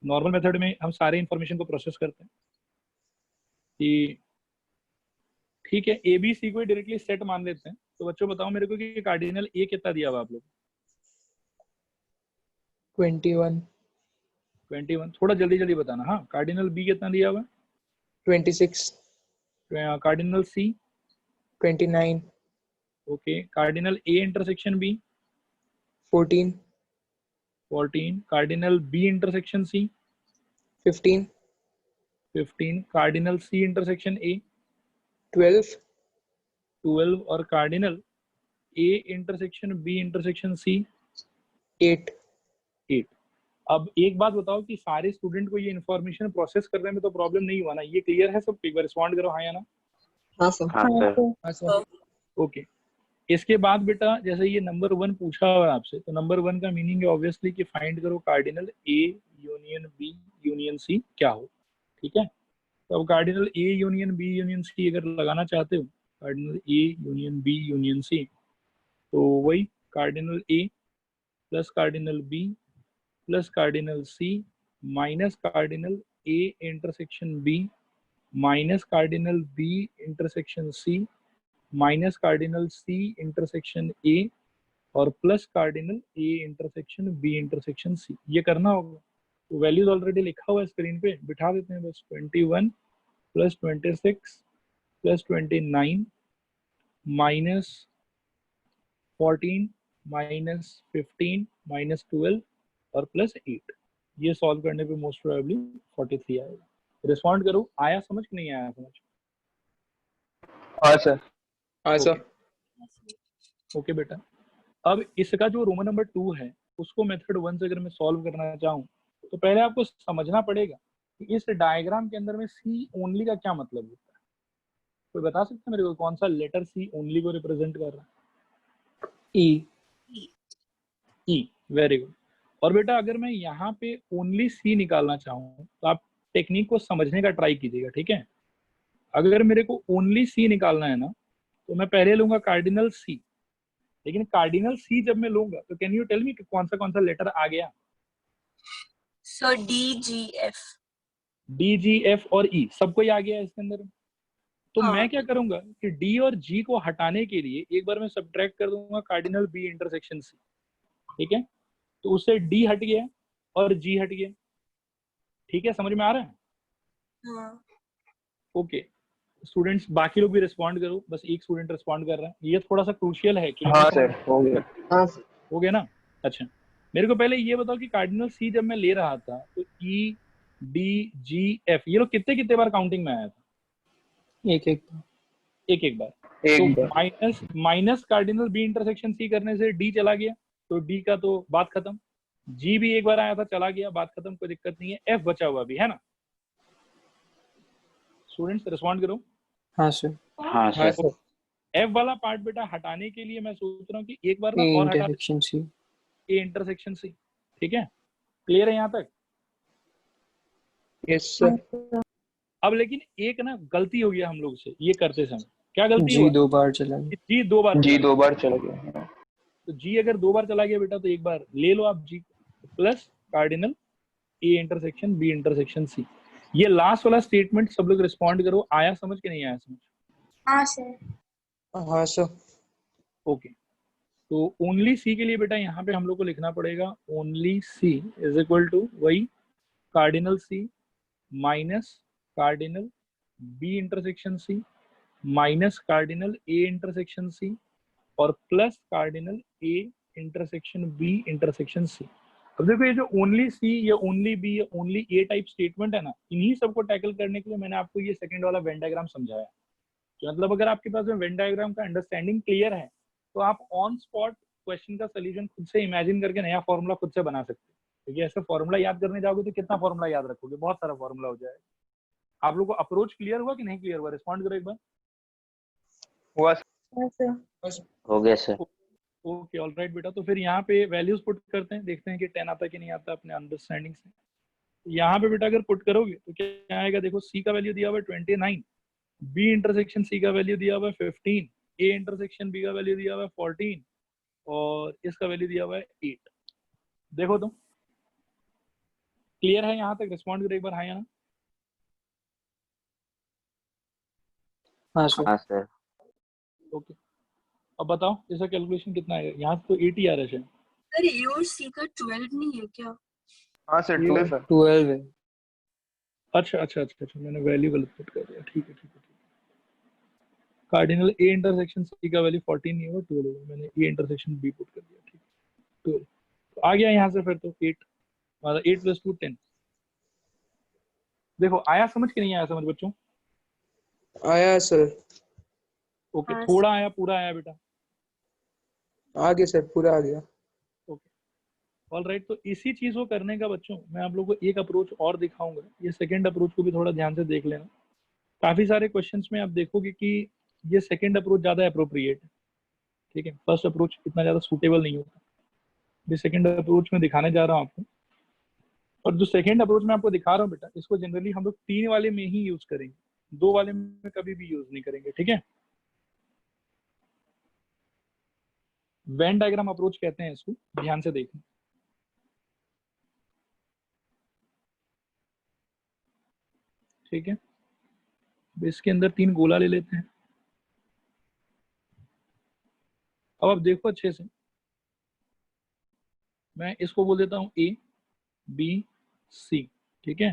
नॉर्मल मेथड में हम सारे इंफॉर्मेशन को प्रोसेस करते हैं कि ठीक है ए बी सी को डायरेक्टली सेट मान लेते हैं। तो बच्चों बताओ मेरे को कि कार्डिनल ए कितना दिया हुआ आप लोग? 21 21। थोड़ा जल्दी जल्दी बताना। हाँ कार्डिनल बी कितना दिया हुआ? 26 cardinal C? 29 okay. Cardinal A intersection B? 14 14। Cardinal B intersection C? 15 15। Cardinal C intersection A? 12 12। और cardinal A intersection B intersection C? 8 8। अब एक बात बताओ कि सारे स्टूडेंट को ये इन्फॉर्मेशन प्रोसेस करने में तो प्रॉब्लम नहीं हुआ ना? ये क्लियर है सब? एक बार रिस्पॉन्ड करो हाँ या ना। हाँ सर हाँ सर हाँ सर ओके। इसके बाद बेटा जैसे ये नंबर 1 पूछा हुआ है आपसे, तो नंबर 1 का मीनिंग है ऑब्वियसली कि फाइंड करो cardinal A union B union C क्या हो, ठीक है? तो अब cardinal A union B union C अगर लगाना चाहते हो, cardinal A union B union C, तो वही cardinal A plus cardinal B plus cardinal C minus cardinal A intersection B minus cardinal B intersection C minus cardinal C intersection A और plus cardinal A intersection B intersection C. ये करना होगा। तो values already लिखा हुआ है screen पे, बिठा देते हैं बस। 21 plus 26 plus 29 minus 14 minus 15 minus 12 और प्लस 8। ये सॉल्व करने पे मोस्ट प्रोबेबली 43 आएगा। रिस्पॉन्ड करो, आया समझ कि नहीं आया समझ? हाँ सर हाँ सर ओके बेटा। अब इसका जो रोमन नंबर 2 है उसको मेथड 1 से अगर मैं सॉल्व करना चाहूँ तो पहले आपको समझना पड़ेगा कि इस डायग्राम के अंदर में सी ओनली का क्या मतलब होता है। कोई बता सकता है मेरे को कौन सा लेटर सी ओनली को रिप्रेजेंट कर रहा है? E E. Very good. और बेटा अगर मैं यहाँ पे ओनली सी निकालना चाहूँ तो आप टेक्निक को समझने का ट्राई कीजिएगा, ठीक है? अगर मेरे को ओनली सी निकालना है ना तो मैं पहले लूंगा कार्डिनल सी। लेकिन कार्डिनल सी जब मैं लूंगा तो कैन यू टेल मी कौन सा लेटर आ गया? Sir D G F. D G F और ई सबको ही आ गया है इसके अंदर। तो हाँ। मैं क्या करूंगा कि डी और जी को हटाने के लिए एक बार मैं सब्ट्रैक्ट कर दूंगा कार्डिनल बी इंटरसेक्शन सी, ठीक है? तो उससे डी हट गया और जी हट गया, ठीक है? समझ में आ रहा है? हाँ। ओके स्टूडेंट्स, बाकी लोग भी रिस्पॉन्ड करो। बस एक स्टूडेंट रिस्पॉन्ड कर रहा है, ये थोड़ा सा क्रूशियल है। हाँ सर हो गया। हाँ हो गया ना? अच्छा मेरे को पहले ये बताओ कि कार्डिनल सी जब मैं ले रहा था तो ई डी जी एफ ये लोग कितने कितने बार काउंटिंग में आया था? एक एक एक एक बार। एक तो बार। Minus cardinal B intersection C करने से डी चला गया, तो डी का तो बात खत्म। जी भी एक बार आया था, चला गया, बात खत्म, कोई दिक्कत नहीं है। एफ बचा हुआ भी है ना? स्टूडेंट्स रिस्पॉन्ड करो। हाँ सर हाँ हाँ सर सर एफ वाला पार्ट बेटा हटाने के लिए मैं सोच रहा हूँ कि एक बार ना ए और हटा इंटरसेक्शन सी ए इंटरसेक्शन सी, ठीक है? क्लियर है यहाँ तक? यस सर अब लेकिन एक ना गलती हो गया हम लोग से ये करते समय। क्या गलती जी हुआ? 2 बार चला गया जी 2 बार जी चला 2 बार चला गया। गया। तो जी अगर 2 बार चला गया बेटा तो एक बार ले लो आप G plus cardinal A intersection B intersection C. ये लास्ट वाला स्टेटमेंट सब लोग रिस्पॉन्ड करो, आया समझ के नहीं आया समझ? हाँ सर हाँ सर ओके तो ओनली सी के लिए बेटा यहाँ पे हम लोग को लिखना पड़ेगा only C is equal to वही cardinal C minus cardinal B intersection C minus cardinal A intersection C और plus cardinal A intersection B intersection C. अब देखो ये जो ओनली सी या ओनली बी या ओनली ए टाइप स्टेटमेंट है ना, इन्हीं सबको टैकल करने के लिए मैंने आपको ये सेकंड वाला वेन डायग्राम समझाया। तो मतलब अगर आपके पास में वेन डायग्राम का अंडरस्टैंडिंग क्लियर है तो आप ऑन स्पॉट क्वेश्चन का सोल्यूशन खुद से इमेजिन करके नया फॉर्मूला खुद से बना सकते हैं। ठीक है, ऐसे फॉर्मूला याद करने जाओगे तो कितना फॉर्मूला याद रखोगे, बहुत सारा फॉर्मूला हो जाएगा। आप लोग को अप्रोच क्लियर हुआ कि नहीं क्लियर हुआ, रिस्पॉन्ड करो एक बार। हुआ हाँ सर। हो गया सर। ओके ऑलराइट बेटा, तो फिर यहाँ पे वैल्यूज पुट करते हैं, देखते हैं कि 10 आता है कि नहीं आता अपने अंडरस्टैंडिंग से। यहाँ पे बेटा अगर पुट करोगे तो क्या आएगा, देखो सी का वैल्यू दिया हुआ है 29, बी इंटरसेक्शन सी का वैल्यू दिया हुआ है 15, ए इंटरसेक्शन बी का वैल्यू दिया हुआ है 14 और इसका वैल्यू दिया हुआ है 8। देखो तुम क्लियर है यहाँ तक, रिस्पॉन्ड करो एक बार हाँ या ना। हाँ सर। हाँ सर। ओके अब बताओ इसका कैलकुलेशन कितना आएगा, यहाँ तो 8 ही आ रहा है। सर ए और सी का 12 नहीं है क्या? हाँ सर 12 सर। 12 है। अच्छा मैंने वैल्यू गलत पुट कर दिया, ठीक है। कार्डिनल ए इंटरसेक्शन सी का वैल्यू 14 नहीं होगा 12 होगा, मैंने ए इंटरसेक्शन बी पुट कर दिया, ठीक है 12। तो आ गया यहाँ से फिर तो 8 मतलब 8 + 2 10। देखो आया समझ कि नहीं आया समझ बच्चों? आया सर। ओके हाँ, थोड़ा आया पूरा आया बेटा? आ गया सर, पूरा आ गया। ओके ऑलराइट, तो इसी चीज को करने का बच्चों मैं आप लोगों को एक अप्रोच और दिखाऊंगा। ये सेकंड अप्रोच को भी थोड़ा ध्यान से देख लेना। काफी सारे क्वेश्चंस में आप देखोगे कि ये सेकंड अप्रोच ज्यादा अप्रोप्रिएट है, ठीक है, फर्स्ट अप्रोच इतना ज्यादा सूटेबल नहीं होता। ये सेकंड अप्रोच में दिखाने जा रहा हूँ आपको, और जो सेकंड अप्रोच में आपको दिखा रहा हूँ बेटा, इसको जनरली हम लोग 3 वाले में ही यूज करेंगे, 2 वाले में कभी भी यूज नहीं करेंगे, ठीक है। वेन डायग्राम अप्रोच कहते हैं इसको, ध्यान से देखना। ठीक है, अब इसके अंदर 3 गोला ले लेते हैं। अब आप देखो अच्छे से, मैं इसको बोल देता हूं ए बी सी, ठीक है।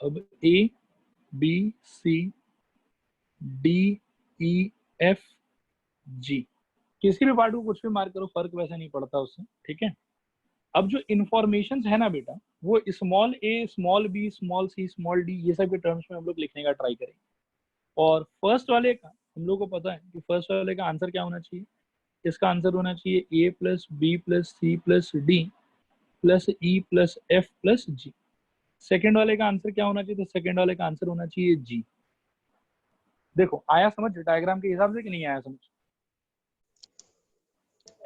अब A B C D E F G, किसी भी पार्ट को कुछ भी मार्क करो, फर्क वैसे नहीं पड़ता उससे, ठीक है। अब जो इंफॉर्मेशन है ना बेटा, वो स्मॉल ए small B small C small D ये सब के टर्म्स में हम लोग लिखने का ट्राई करेंगे। और फर्स्ट वाले का हम लोग को पता है कि फर्स्ट वाले का आंसर क्या होना चाहिए, इसका आंसर होना चाहिए a + b + c + d + e + f + g। Second वाले का आंसर क्या होना चाहिए, तो सेकेंड वाले का आंसर होना चाहिए g। देखो आया समझ डायग्राम के हिसाब से कि नहीं आया समझ?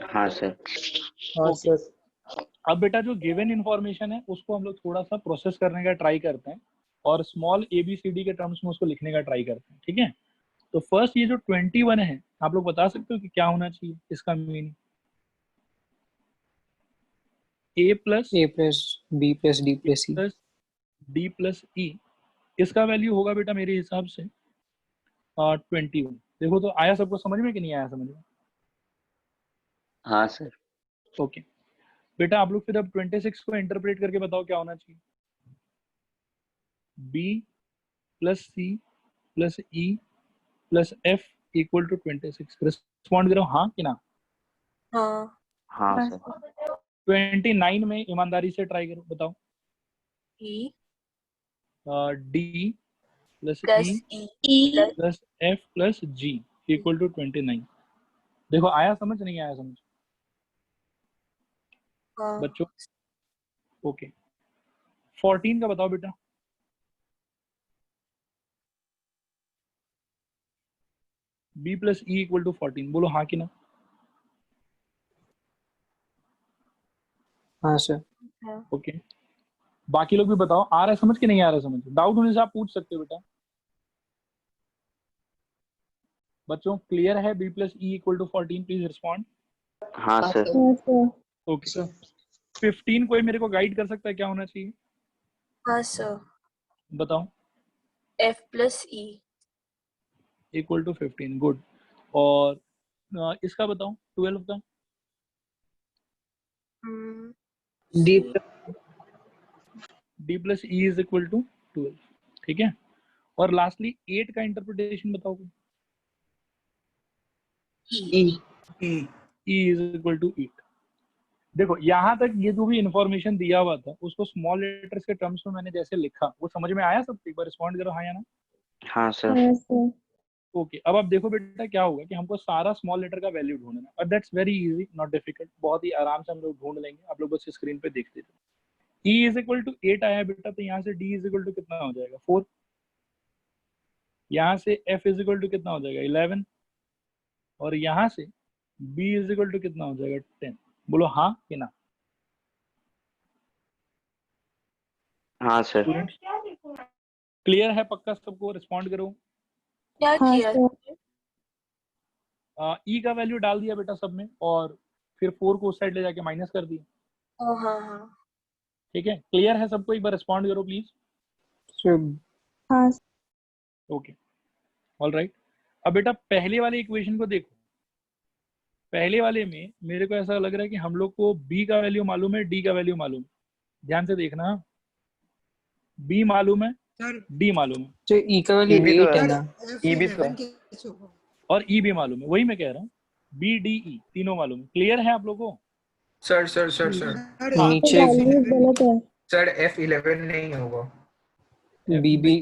हाँ सर। हाँ Okay. सर। अब बेटा जो गिवन इंफॉर्मेशन है उसको हम लोग थोड़ा सा प्रोसेस करने का ट्राई करते हैं और small A B C D के टर्म्स में उसको लिखने का ट्राई करते हैं, ठीक है। तो फर्स्ट ये जो 21 है, आप लोग बता सकते हो कि क्या होना चाहिए इसका meaning? a + A + B + D + C। d + e, इसका वैल्यू होगा बेटा मेरे हिसाब से 21। देखो तो आया सबको समझ में कि नहीं आया समझ में? हाँ सर। ओके बेटा आप लोग फिर अब 26 को इंटरप्रेट करके बताओ क्या होना चाहिए। b + c + e + f = 26। Respond करो हाँ कि ना। हाँ। हाँ सर। 29 में ईमानदारी से ट्राई करो, बताओ। E d + + e E + f + g = 29। देखो आया समझ नहीं आया समझ हाँ। बच्चों? ओके 14 का बताओ बेटा। b + e = 14, बोलो हाँ कि ना। हाँ सर। ओके बाकी लोग भी बताओ आ रहा है समझ कि नहीं आ रहा है समझ? डाउट होने से आप पूछ सकते हो बेटा। बच्चों क्लियर है b + e = 14? Please respond. हाँ सर। हाँ सर। ओके 15 कोई मेरे को गाइड कर सकता है क्या होना चाहिए, हाँ सर। बताओ। F + E = 15, good. और इसका बताओ 12 का। D d + e = 12, ठीक है। और लास्टली 8 का इंटरप्रिटेशन बताओ। E। e = 8, देखो यहाँ तक ये जो भी इंफॉर्मेशन दिया हुआ था उसको स्मॉल लेटर्स के टर्म्स में मैंने जैसे लिखा, वो समझ में आया सब? एक बार रिस्पॉन्ड करो हाँ या ना। हाँ सर। हाँ सर। ओके, अब आप देखो बेटा क्या होगा कि हमको सारा स्मॉल लेटर का वैल्यू ढूंढना है, और that's very easy, not difficult, बहुत ही आराम से हम लोग ढूंढ लेंगे। आप लोग बस स्क्रीन पे देखते रहो। E इज इक्वल टू 8 आया बेटा, तो यहाँ से D इज इक्वल टू कितना हो जाएगा 4। यहाँ से F इज इक्वल टू कितना हो जाएगा 11, और यहाँ से B इज इक्वल टू कितना हो जाएगा 10। बोलो हाँ कि ना। हाँ सर। स्टूडेंट क्लियर है पक्का सबको? रिस्पॉन्ड करो। क्या हाँ किया? सर। E का वैल्यू डाल दिया बेटा सब में, और फिर 4 को उस साइड ले जाके माइनस कर दिया। हाँ हाँ। ठीक है, क्लियर है सबको? एक बार रिस्पॉन्ड करो प्लीज। हाँ ओके, ऑल राइट। अब बेटा पहले वाले इक्वेशन को देखो। पहले वाले में मेरे को ऐसा लग रहा है कि हम लोग को B का वैल्यू मालूम है, D का वैल्यू मालूम है। ध्यान से देखना, B मालूम है, सर D मालूम है, तो ई का वैल्यू E भी तो 8 है है। ना। E भी तो है। और E भी मालूम है। वही मैं कह रहा हूँ, B D E तीनों मालूम है। क्लियर है आप लोगों को? सर सर सर सर हाँ। नीचे गलत है। सर F11 नहीं होगा। BB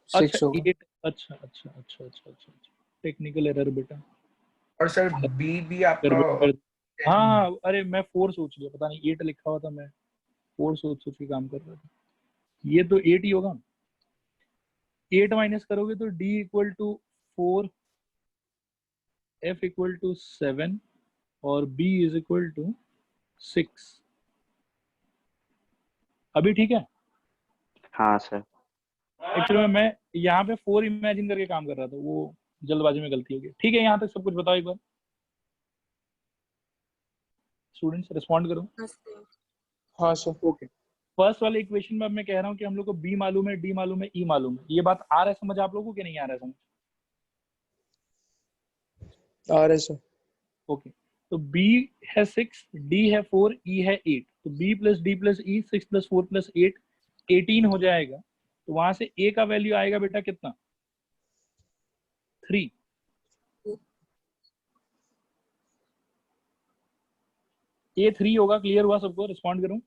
अच्छा 6 होगा। 8, अच्छा, टेक्निकल एरर बेटा। और सर BB आपका गड़बड़ कर, हाँ अरे मैं 4 सोच लिया, पता नहीं 8 लिखा हुआ था, मैं 4 सोच के काम कर रहा था। ये तो 8 ही होगा। 8 माइनस करोगे तो D equal to 4, F equal to 7 और B इज इक्वल टू 6। अभी ठीक है? हाँ सर। एक्चुअली मैं यहाँ पे 4 इमेजिन करके काम कर रहा था, वो जल्दबाजी में गलती हो गई। ठीक है, यहाँ तक सब कुछ बताओ एक बार। स्टूडेंट्स रिस्पॉन्ड करो। हाँ सर। ओके, फर्स्ट वाले इक्वेशन में अब मैं कह रहा हूँ कि हम लोग को B मालूम है, D मालूम है, E मालूम है। ये बात आ रहा है समझ आप लोगों को कि नहीं आ रहा है समझ? आ रहे सर। ओके, तो B है 6, D है 4, E है 8, तो B plus D plus E 6 plus 4 plus 8 18 हो जाएगा। तो वहां से A का वैल्यू आएगा बेटा कितना 3। A 3 होगा। क्लियर हुआ सबको? रिस्पॉन्ड करूं?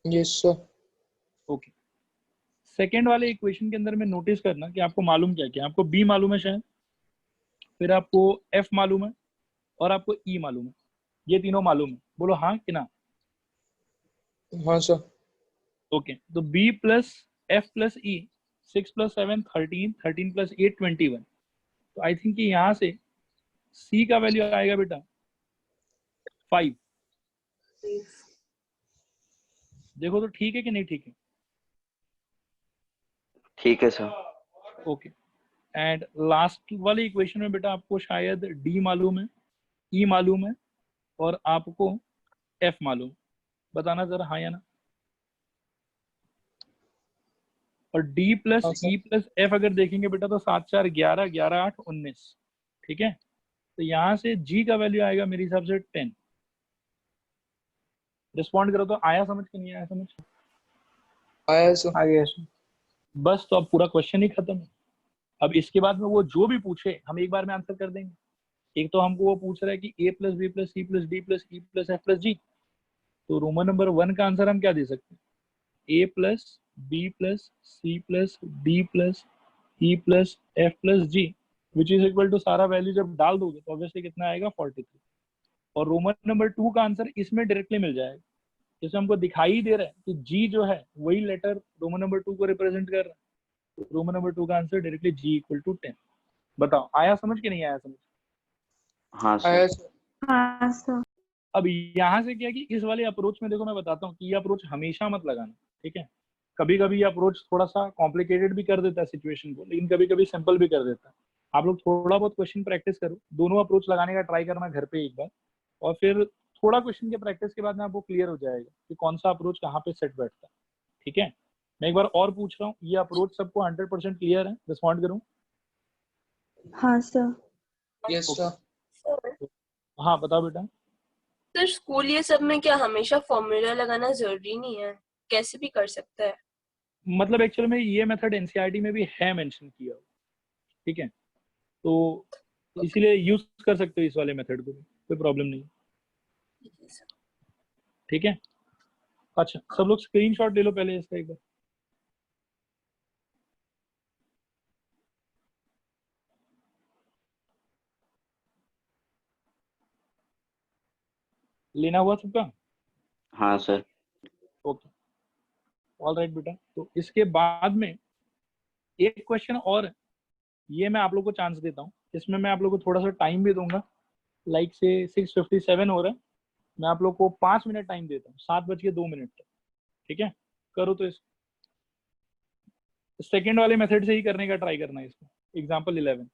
Yes sir. ओके, सेकेंड वाले इक्वेशन के अंदर में नोटिस करना कि आपको मालूम क्या क्या। आपको B मालूम है शायद, फिर आपको F मालूम है, और आपको E मालूम है। ये तीनों मालूम है। बोलो हाँ कि ना। हाँ सर। ओके, तो B plus F plus E 6 plus 7 13, 13 plus 8 21। तो आई थिंक यहाँ से C का वैल्यू आएगा बेटा 5। देखो तो ठीक है कि नहीं ठीक है? ठीक है सर। ओके, एंड लास्ट वाले इक्वेशन में बेटा आपको शायद D मालूम है, E मालूम है, और आपको F मालूम। बताना जरा हाँ या ना। और D प्लस हाँ E सर। प्लस F अगर देखेंगे बेटा तो 7 4 11, 11 8 19। ठीक है, तो यहाँ से G का वैल्यू आएगा मेरे हिसाब से 10। रिस्पॉन्ड करो तो आया समझ कि नहीं आया समझ? आया सर। आ गया सर। बस, तो अब पूरा क्वेश्चन ही खत्म है। अब इसके बाद में वो जो भी पूछे हम एक बार में आंसर कर देंगे। एक तो हमको वो पूछ रहा है कि A plus B plus C plus D plus E plus F plus G, तो रोमन नंबर 1 का आंसर हम क्या दे सकते हैं? A plus B plus C plus D plus E plus F plus G which is equal to सारा value जब डाल दोगे तो ऑब्वियसली कितना आएगा 43। और रोमन नंबर 2 का आंसर इसमें डायरेक्टली मिल जाएगा। जैसे हमको दिखाई दे रहा है कि G जो है वही लेटर रोमन नंबर 2 को रिप्रेजेंट कर रहा है। रोमन नंबर 2 का answer directly G equal to 10। बताओ आया समझ कि नहीं आया समझ? हाँ आया सर। सर। हाँ सर। अब यहाँ से क्या कि इस वाले अप्रोच में देखो मैं बताता हूँ कि ये अप्रोच हमेशा मत लगाना। ठीक है, कभी कभी ये अप्रोच थोड़ा सा कॉम्प्लिकेटेड भी कर देता है सिचुएशन को, लेकिन कभी कभी सिंपल भी कर देता है। आप लोग थोड़ा बहुत क्वेश्चन प्रैक्टिस करो, दोनों अप्रोच लगाने का ट्राई करना घर पे एक बार, और फिर थोड़ा क्वेश्चन के प्रैक्टिस के बाद में आपको क्लियर हो जाएगा कि कौन सा अप्रोच कहाँ पे सेट बैठता है। ठीक है, मैं एक बार और पूछ रहा हूँ, ये अप्रोच सबको 100% क्लियर है? रिस्पॉन्ड करूँ? हाँ सर। Yes sir. हाँ बताओ बेटा। सर स्कूल ये सब में क्या हमेशा फॉर्मूला लगाना जरूरी नहीं है, कैसे भी कर सकता है? मतलब एक्चुअल में ये मेथड एनसीईआरटी में भी है मेंशन किया हुआ। ठीक है, तो इसीलिए यूज कर सकते हो इस वाले मेथड को भी, कोई प्रॉब्लम नहीं। ठीक है। अच्छा सब लोग स्क्रीनशॉट ले लो पहले इसका एक बार। लेना हुआ सबका? हाँ सर। ओके ऑल राइट बेटा। तो इसके बाद में एक क्वेश्चन और है, ये मैं आप लोग को चांस देता हूँ, इसमें मैं आप लोग को थोड़ा सा टाइम भी दूंगा। लाइक से 6:57 हो रहा है, मैं आप लोग को 5 मिनट टाइम देता हूँ, 7:02 तक। ठीक है, करो तो इस सेकेंड वाले मेथड से ही करने का ट्राई करना है इसको। एग्जाम्पल 11।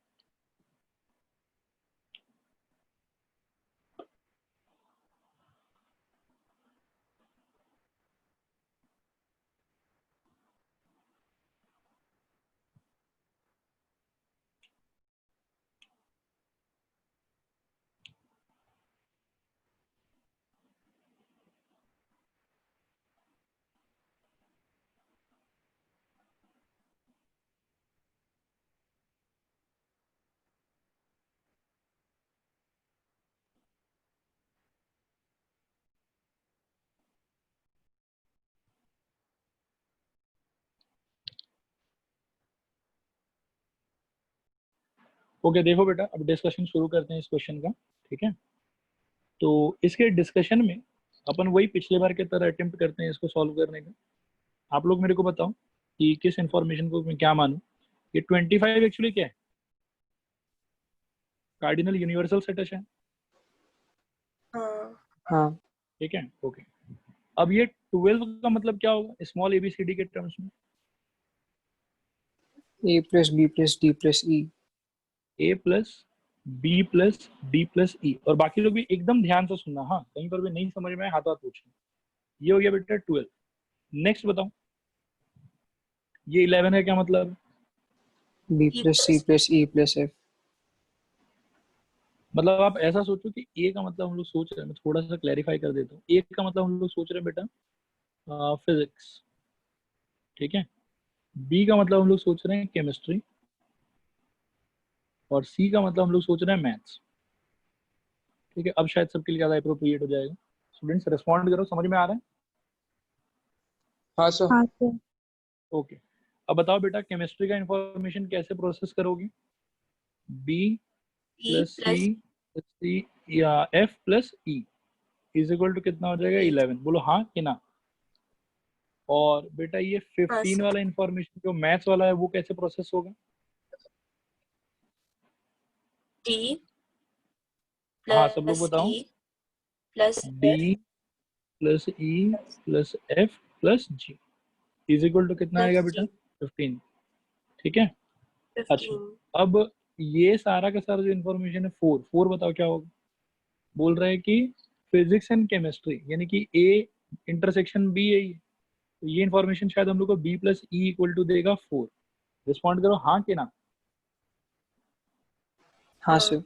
ओके देखो बेटा, अब डिस्कशन शुरू करते हैं इस क्वेश्चन का। ठीक है, तो इसके डिस्कशन में अपन वही पिछले बार की तरह अटेम्प्ट करते हैं इसको सॉल्व करने का। आप लोग मेरे को बताओ कि किस इंफॉर्मेशन को मैं क्या मानूं। ये 25 एक्चुअली क्या है? कार्डिनल यूनिवर्सल सेट है। हाँ हाँ ठीक है ओके। अब ये 12 का मतलब क्या होगा स्मॉल एबीसीडी के टर्म्स में? a plus b plus d plus e। A plus B plus D plus E. और बाकी लोग भी एकदम ध्यान से सुनना, हाँ कहीं पर भी नहीं समझ में आए हाथ हाथ पूछना। ये हो गया बेटा 12। नेक्स्ट बताओ, ये 11 है क्या मतलब? b plus c plus e plus f। मतलब आप ऐसा सोचो कि ए का मतलब हम लोग सोच रहे हैं, मैं थोड़ा सा क्लैरिफाई कर देता हूँ। ए का मतलब हम लोग सोच रहे हैं बेटा फिजिक्स। ठीक है, बी का मतलब हम लोग सोच रहे हैं केमिस्ट्री, और सी का मतलब हम लोग सोच रहे हैं मैथ्स। ठीक है, अब शायद सबके लिए ज्यादा अप्रोप्रिएट हो जाएगा। स्टूडेंट्स रिस्पॉन्ड करो, समझ में आ रहा है? हाँ सर। हाँ सर। ओके अब बताओ बेटा, केमिस्ट्री का इंफॉर्मेशन कैसे प्रोसेस करोगे? B E plus plus C या F plus E is equal to कितना हो जाएगा? 11। बोलो हाँ कि ना। और बेटा ये हाँ 15 सर वाला इंफॉर्मेशन जो मैथ्स वाला है वो कैसे प्रोसेस होगा? D हाँ सब लोग plus बताओ। E plus D plus E plus F plus G is equal to कितना आएगा plus बेटा? G 15। ठीक है। अच्छा 15। अब ये सारा का सारा जो इन्फॉर्मेशन है, फोर बताओ क्या होगा? बोल रहे हैं कि फिजिक्स एंड केमिस्ट्री यानी कि ए इंटरसेक्शन बी है ये, तो ये इन्फॉर्मेशन शायद हम लोग को B plus E equal to देगा 4। रिस्पॉन्ड करो हाँ कि ना। हाँ सर।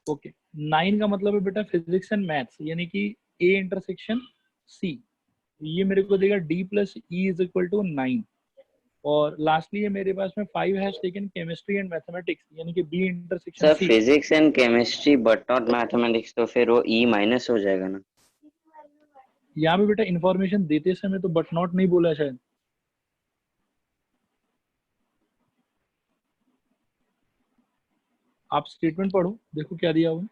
ओके 9 का मतलब है बेटा फिजिक्स एंड मैथ्स यानी कि ए इंटरसेक्शन सी, ये मेरे को देगा D plus E is equal to 9। और लास्टली ये मेरे पास में 5 has taken chemistry and mathematics यानी कि B intersection sir C. Physics and chemistry but not mathematics, तो फिर वो ई माइनस हो जाएगा ना। यहाँ पे बेटा इन्फॉर्मेशन देते समय तो बट नॉट नहीं बोला शायद। आप स्टेटमेंट पढ़ो, देखो क्या दिया हुआ है।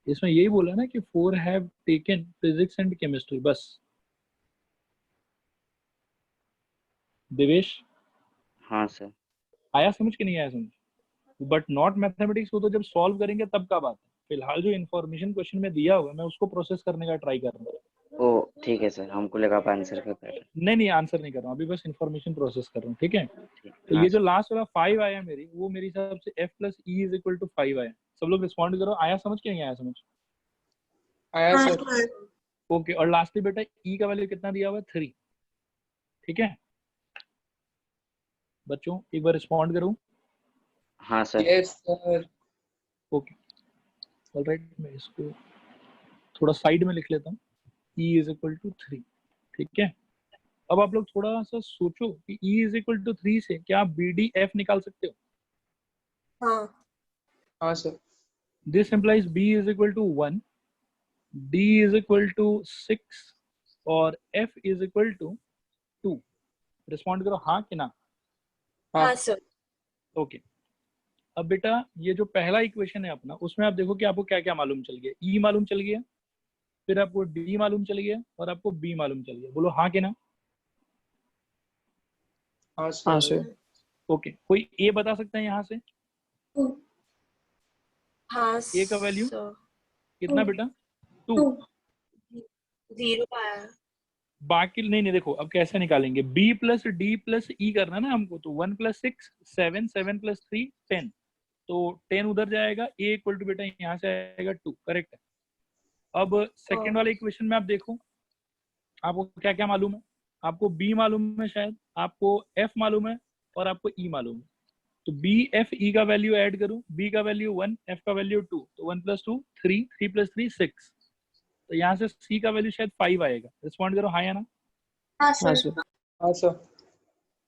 इसमें यही बोला ना कि 4 have taken physics and chemistry, बस। देवेश हाँ सर। आया समझ कि नहीं आया समझ? बट नॉट मैथमेटिक्स को तो जब सॉल्व करेंगे तब का बात है। फिलहाल जो इन्फॉर्मेशन क्वेश्चन में दिया हुआ है मैं उसको प्रोसेस करने का ट्राई कर रहा हूँ। ओ ठीक है सर, हमको लगा आप आंसर कर रहे हैं। नहीं आंसर नहीं कर रहा हूँ, अभी बस इन्फॉर्मेशन प्रोसेस कर रहा हूँ। ठीक है, ठीक, तो हाँ ये जो सर। लास्ट वाला 5 आया मेरी, वो मेरे हिसाब से f plus E is equal to 5 आया। सब लोग रिस्पॉन्ड करो, आया समझ कि नहीं आया समझ? आया हाँ सर। सर। ओके और लास्टली बेटा ई का वैल्यू कितना दिया हुआ है? 3। ठीक है बच्चों, एक बार रिस्पॉन्ड करूँ? हाँ sir. Yes sir. Okay alright, मैं इसको थोड़ा साइड में लिख लेता हूँ। e is equal to 3। ठीक है, अब आप लोग थोड़ा सा सोचो कि e इज इक्वल टू 3 से क्या आप बी डी एफ निकाल सकते हो? हाँ हाँ sir. This implies b is equal to 1, D is equal to 6 और F is equal to 2। Respond करो हाँ कि ना। हाँ सर। ओके अब बेटा ये जो पहला इक्वेशन है अपना, उसमें आप देखो कि आपको क्या क्या मालूम चल गया। E मालूम चल गया, फिर आपको D मालूम चल गया और आपको B मालूम चल गया। बोलो हाँ कि ना। हाँ हाँ सर। सर। ओके कोई A बता सकता है यहाँ से? हाँ A का वैल्यू सर। कितना बेटा? 2। 0 आया। बाकी नहीं देखो अब कैसे निकालेंगे। B plus D plus E करना ना हमको, तो 1 प्लस 6 7, 7 प्लस 3 10, तो 10 उधर जाएगा। A इक्वल टू बेटा यहाँ से आएगा 2। करेक्ट है। अब सेकंड वाले इक्वेशन में आप देखो आपको क्या क्या मालूम है। आपको B मालूम है शायद, आपको F मालूम है और आपको E मालूम है। तो B F E का वैल्यू ऐड करो। B का वैल्यू 1, F का वैल्यू 2, तो 1 प्लस 2 3, 3 प्लस 3 6, तो यहाँ से C का वैल्यू शायद 5 आएगा। रिस्पॉन्ड करो हाँ या ना। हाँ हाँ सर। सर। हाँ सर।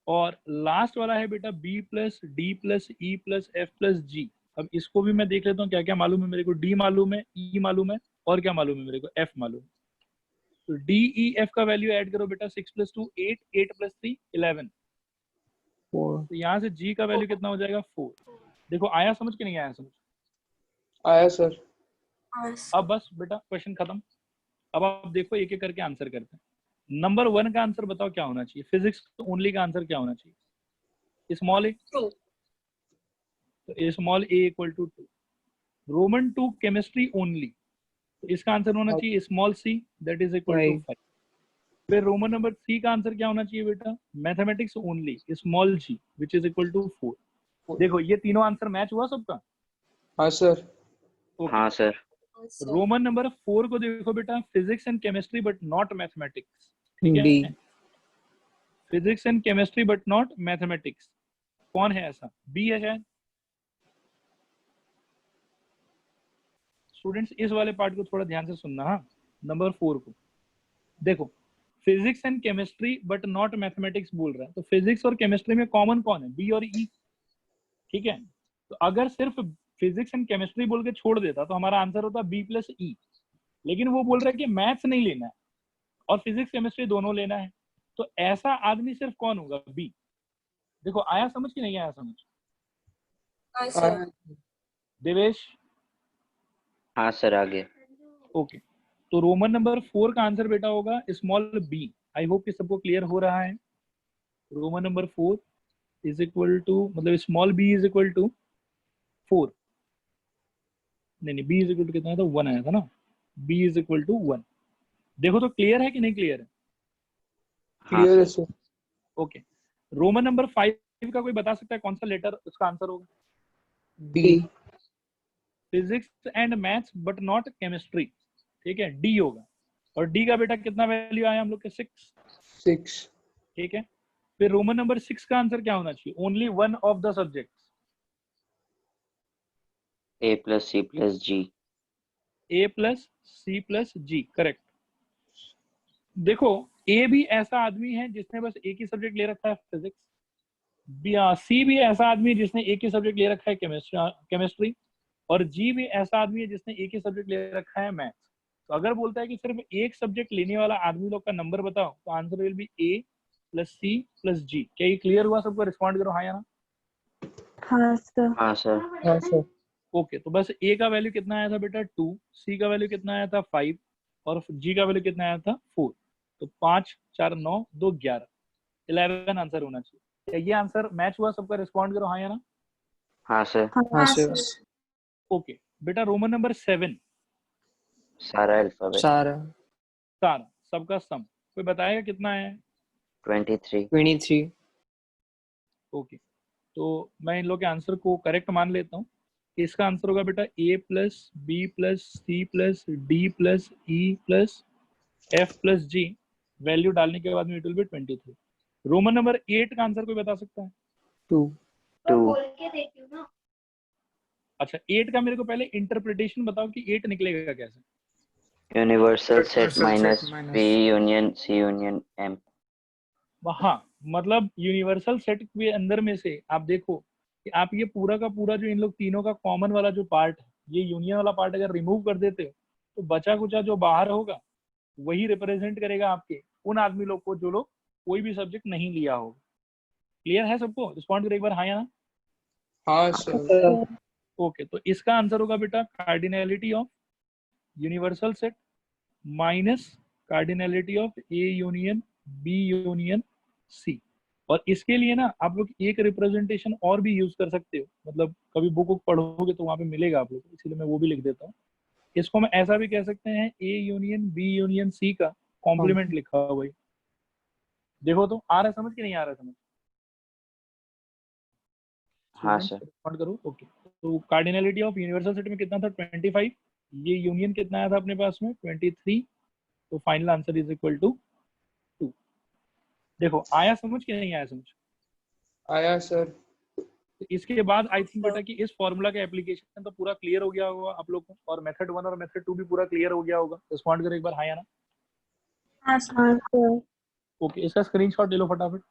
और लास्ट वाला है बेटा B plus D plus E plus F plus G। अब इसको भी मैं देख लेता हूँ क्या क्या मालूम है मेरे को। D मालूम है, E मालूम है और क्या मालूम है मेरे को? F मालूम है। तो D E F का वैल्यू ऐड करो बेटा। 6 प्लस 2 8, 8 प्लस 3 11, 4 तो यहाँ से G का वैल्यू कितना हो जाएगा? 4। देखो आया समझ कि नहीं आया समझ? आया सर। हाँ सर। अब बस बेटा क्वेश्चन खत्म। अब आप देखो एक एक करके आंसर करते हैं। नंबर 1 का आंसर बताओ क्या होना चाहिए। फिजिक्स ओनली का आंसर क्या होना चाहिए? Small A, 2। तो small A equal to 2। Roman 2 chemistry only, तो इसका आंसर होना चाहिए small C, that is equal to 5। फिर रोमन नंबर 3 का आंसर क्या होना चाहिए बेटा? Mathematics only, small G, which is equal to 4। देखो ये तीनों आंसर मैच हुआ सबका। हाँ सर। हाँ सर। रोमन नंबर 4 को देखो बेटा, physics and chemistry but not mathematics. ठीक डी। है, physics and chemistry but not mathematics. कौन है ऐसा? बी है शायद। स्टूडेंट्स इस वाले पार्ट को थोड़ा ध्यान से सुनना। हाँ नंबर 4 को देखो, physics and chemistry but not mathematics बोल रहा है, तो फिजिक्स और केमिस्ट्री में कॉमन कौन है? बी और ई। ठीक है, तो अगर सिर्फ फिजिक्स एंड केमिस्ट्री बोल के छोड़ देता तो हमारा आंसर होता बी प्लस ई। लेकिन वो बोल रहा है कि मैथ्स नहीं लेना है और फिजिक्स केमिस्ट्री दोनों लेना है, तो ऐसा आदमी सिर्फ कौन होगा? बी। देखो आया समझ कि नहीं आया समझ? हाँ सर। देवेश। हाँ सर आगे। ओके, तो रोमन नंबर 4 का आंसर बेटा होगा स्मॉल बी। आई होप कि सबको क्लियर हो रहा है। Roman number 4 is equal to, मतलब small B is equal to 4। नहीं बी इज इक्वल टू कितना था? 1 आया था ना। B is equal to 1। देखो तो क्लियर है कि नहीं क्लियर है? हाँ क्लियर है sir. Sir. Okay, Roman number 5 का कोई बता सकता है कौन सा लेटर उसका आंसर होगा? B. Physics and maths but not chemistry. ठीक है, डी होगा। और डी का बेटा कितना वैल्यू आया हम लोग के? 6। 6। ठीक है, फिर रोमन नंबर 6 का आंसर क्या होना चाहिए? Only one of the subjects. A plus C plus G. A plus C plus G, correct. देखो ए भी ऐसा आदमी है जिसने बस एक ही सब्जेक्ट ले रखा है फिजिक्स। सी भी ऐसा आदमी है जिसने एक ही सब्जेक्ट ले रखा है केमिस्ट्री। और जी भी ऐसा आदमी है जिसने एक ही सब्जेक्ट ले रखा है मैथ्स। तो अगर बोलता है कि सिर्फ एक सब्जेक्ट लेने वाला आदमी लोग का नंबर बताओ, तो answer will be A plus C plus G. क्या ये क्लियर हुआ सबको? रिस्पॉन्ड करो हाँ या ना। हाँ सर। हाँ सर। हाँ सर। ओके, तो बस ए का वैल्यू कितना आया था बेटा? 2, सी का वैल्यू कितना आया था? 5, और जी का वैल्यू कितना आया था? 4। तो 5 4 9 2 11, 11 आंसर होना चाहिए। क्या ये आंसर मैच हुआ सबका? रिस्पॉन्ड करो हाँ या ना। हाँ सर। हाँ हाँ सर। सर। ओके बेटा, रोमन नंबर 7 सारा अल्फाबेट। सारा। सारा, सबका सम कोई बताएगा कितना है? 23। 23। ओके, तो मैं इन लोग के आंसर को करेक्ट मान लेता हूँ। इसका आंसर होगा बेटा A plus B plus C plus D plus E plus F plus G. Value डालने के बाद में it will be 23। Roman number 8 का आंसर कोई बता सकता है? 2। 2। अच्छा, 8 का मेरे को पहले इंटरप्रिटेशन बताओ कि 8 निकलेगा कैसे? Universal set Universal minus set minus- B union C union M. हाँ, मतलब यूनिवर्सल सेट के अंदर में से आप देखो कि आप ये पूरा का पूरा जो इन लोग तीनों का कॉमन वाला जो पार्ट है, ये यूनियन वाला पार्ट अगर रिमूव कर देते हो तो बचा कुचा जो बाहर होगा वही रिप्रेजेंट करेगा आपके उन आदमी लोग को जो लोग कोई भी सब्जेक्ट नहीं लिया होगा। क्लियर है सबको? रिस्पॉन्ड करो एक बार हाँ या ना। हाँ सर। ओके, तो इसका आंसर होगा बेटा cardinality of universal set minus cardinality of A union B union C. और इसके लिए ना आप लोग एक रिप्रेजेंटेशन और भी यूज कर सकते हो, मतलब कभी बुक पढ़ोगे तो वहां पे मिलेगा आप लोग को, इसीलिए मैं वो भी लिख देता हूँ। इसको हम ऐसा भी कह सकते हैं A union B union C का कॉम्प्लीमेंट लिखा हुआ है। देखो तो आ रहा है समझ कि नहीं आ रहा है समझ? हाँ सर। रिस्पॉन्ड करो। ओके, तो कार्डिनैलिटी ऑफ यूनिवर्सल सेट में कितना था 25, ये यूनियन कितना आया था अपने पास में 23, तो final answer is equal to 2। देखो आया समझ कि नहीं आया समझ? आया सर। तो इसके बाद आई थिंक बेटा कि इस फॉर्मूला का एप्लीकेशन तो पूरा क्लियर हो गया होगा आप लोग को, और मेथड 1 और मेथड 2 भी पूरा क्लियर हो गया होगा। रिस्पॉन्ड करो एक बार हाँ या ना। हाँ सर। हाँ सर। ओके, इसका स्क्रीनशॉट ले लो फटाफट।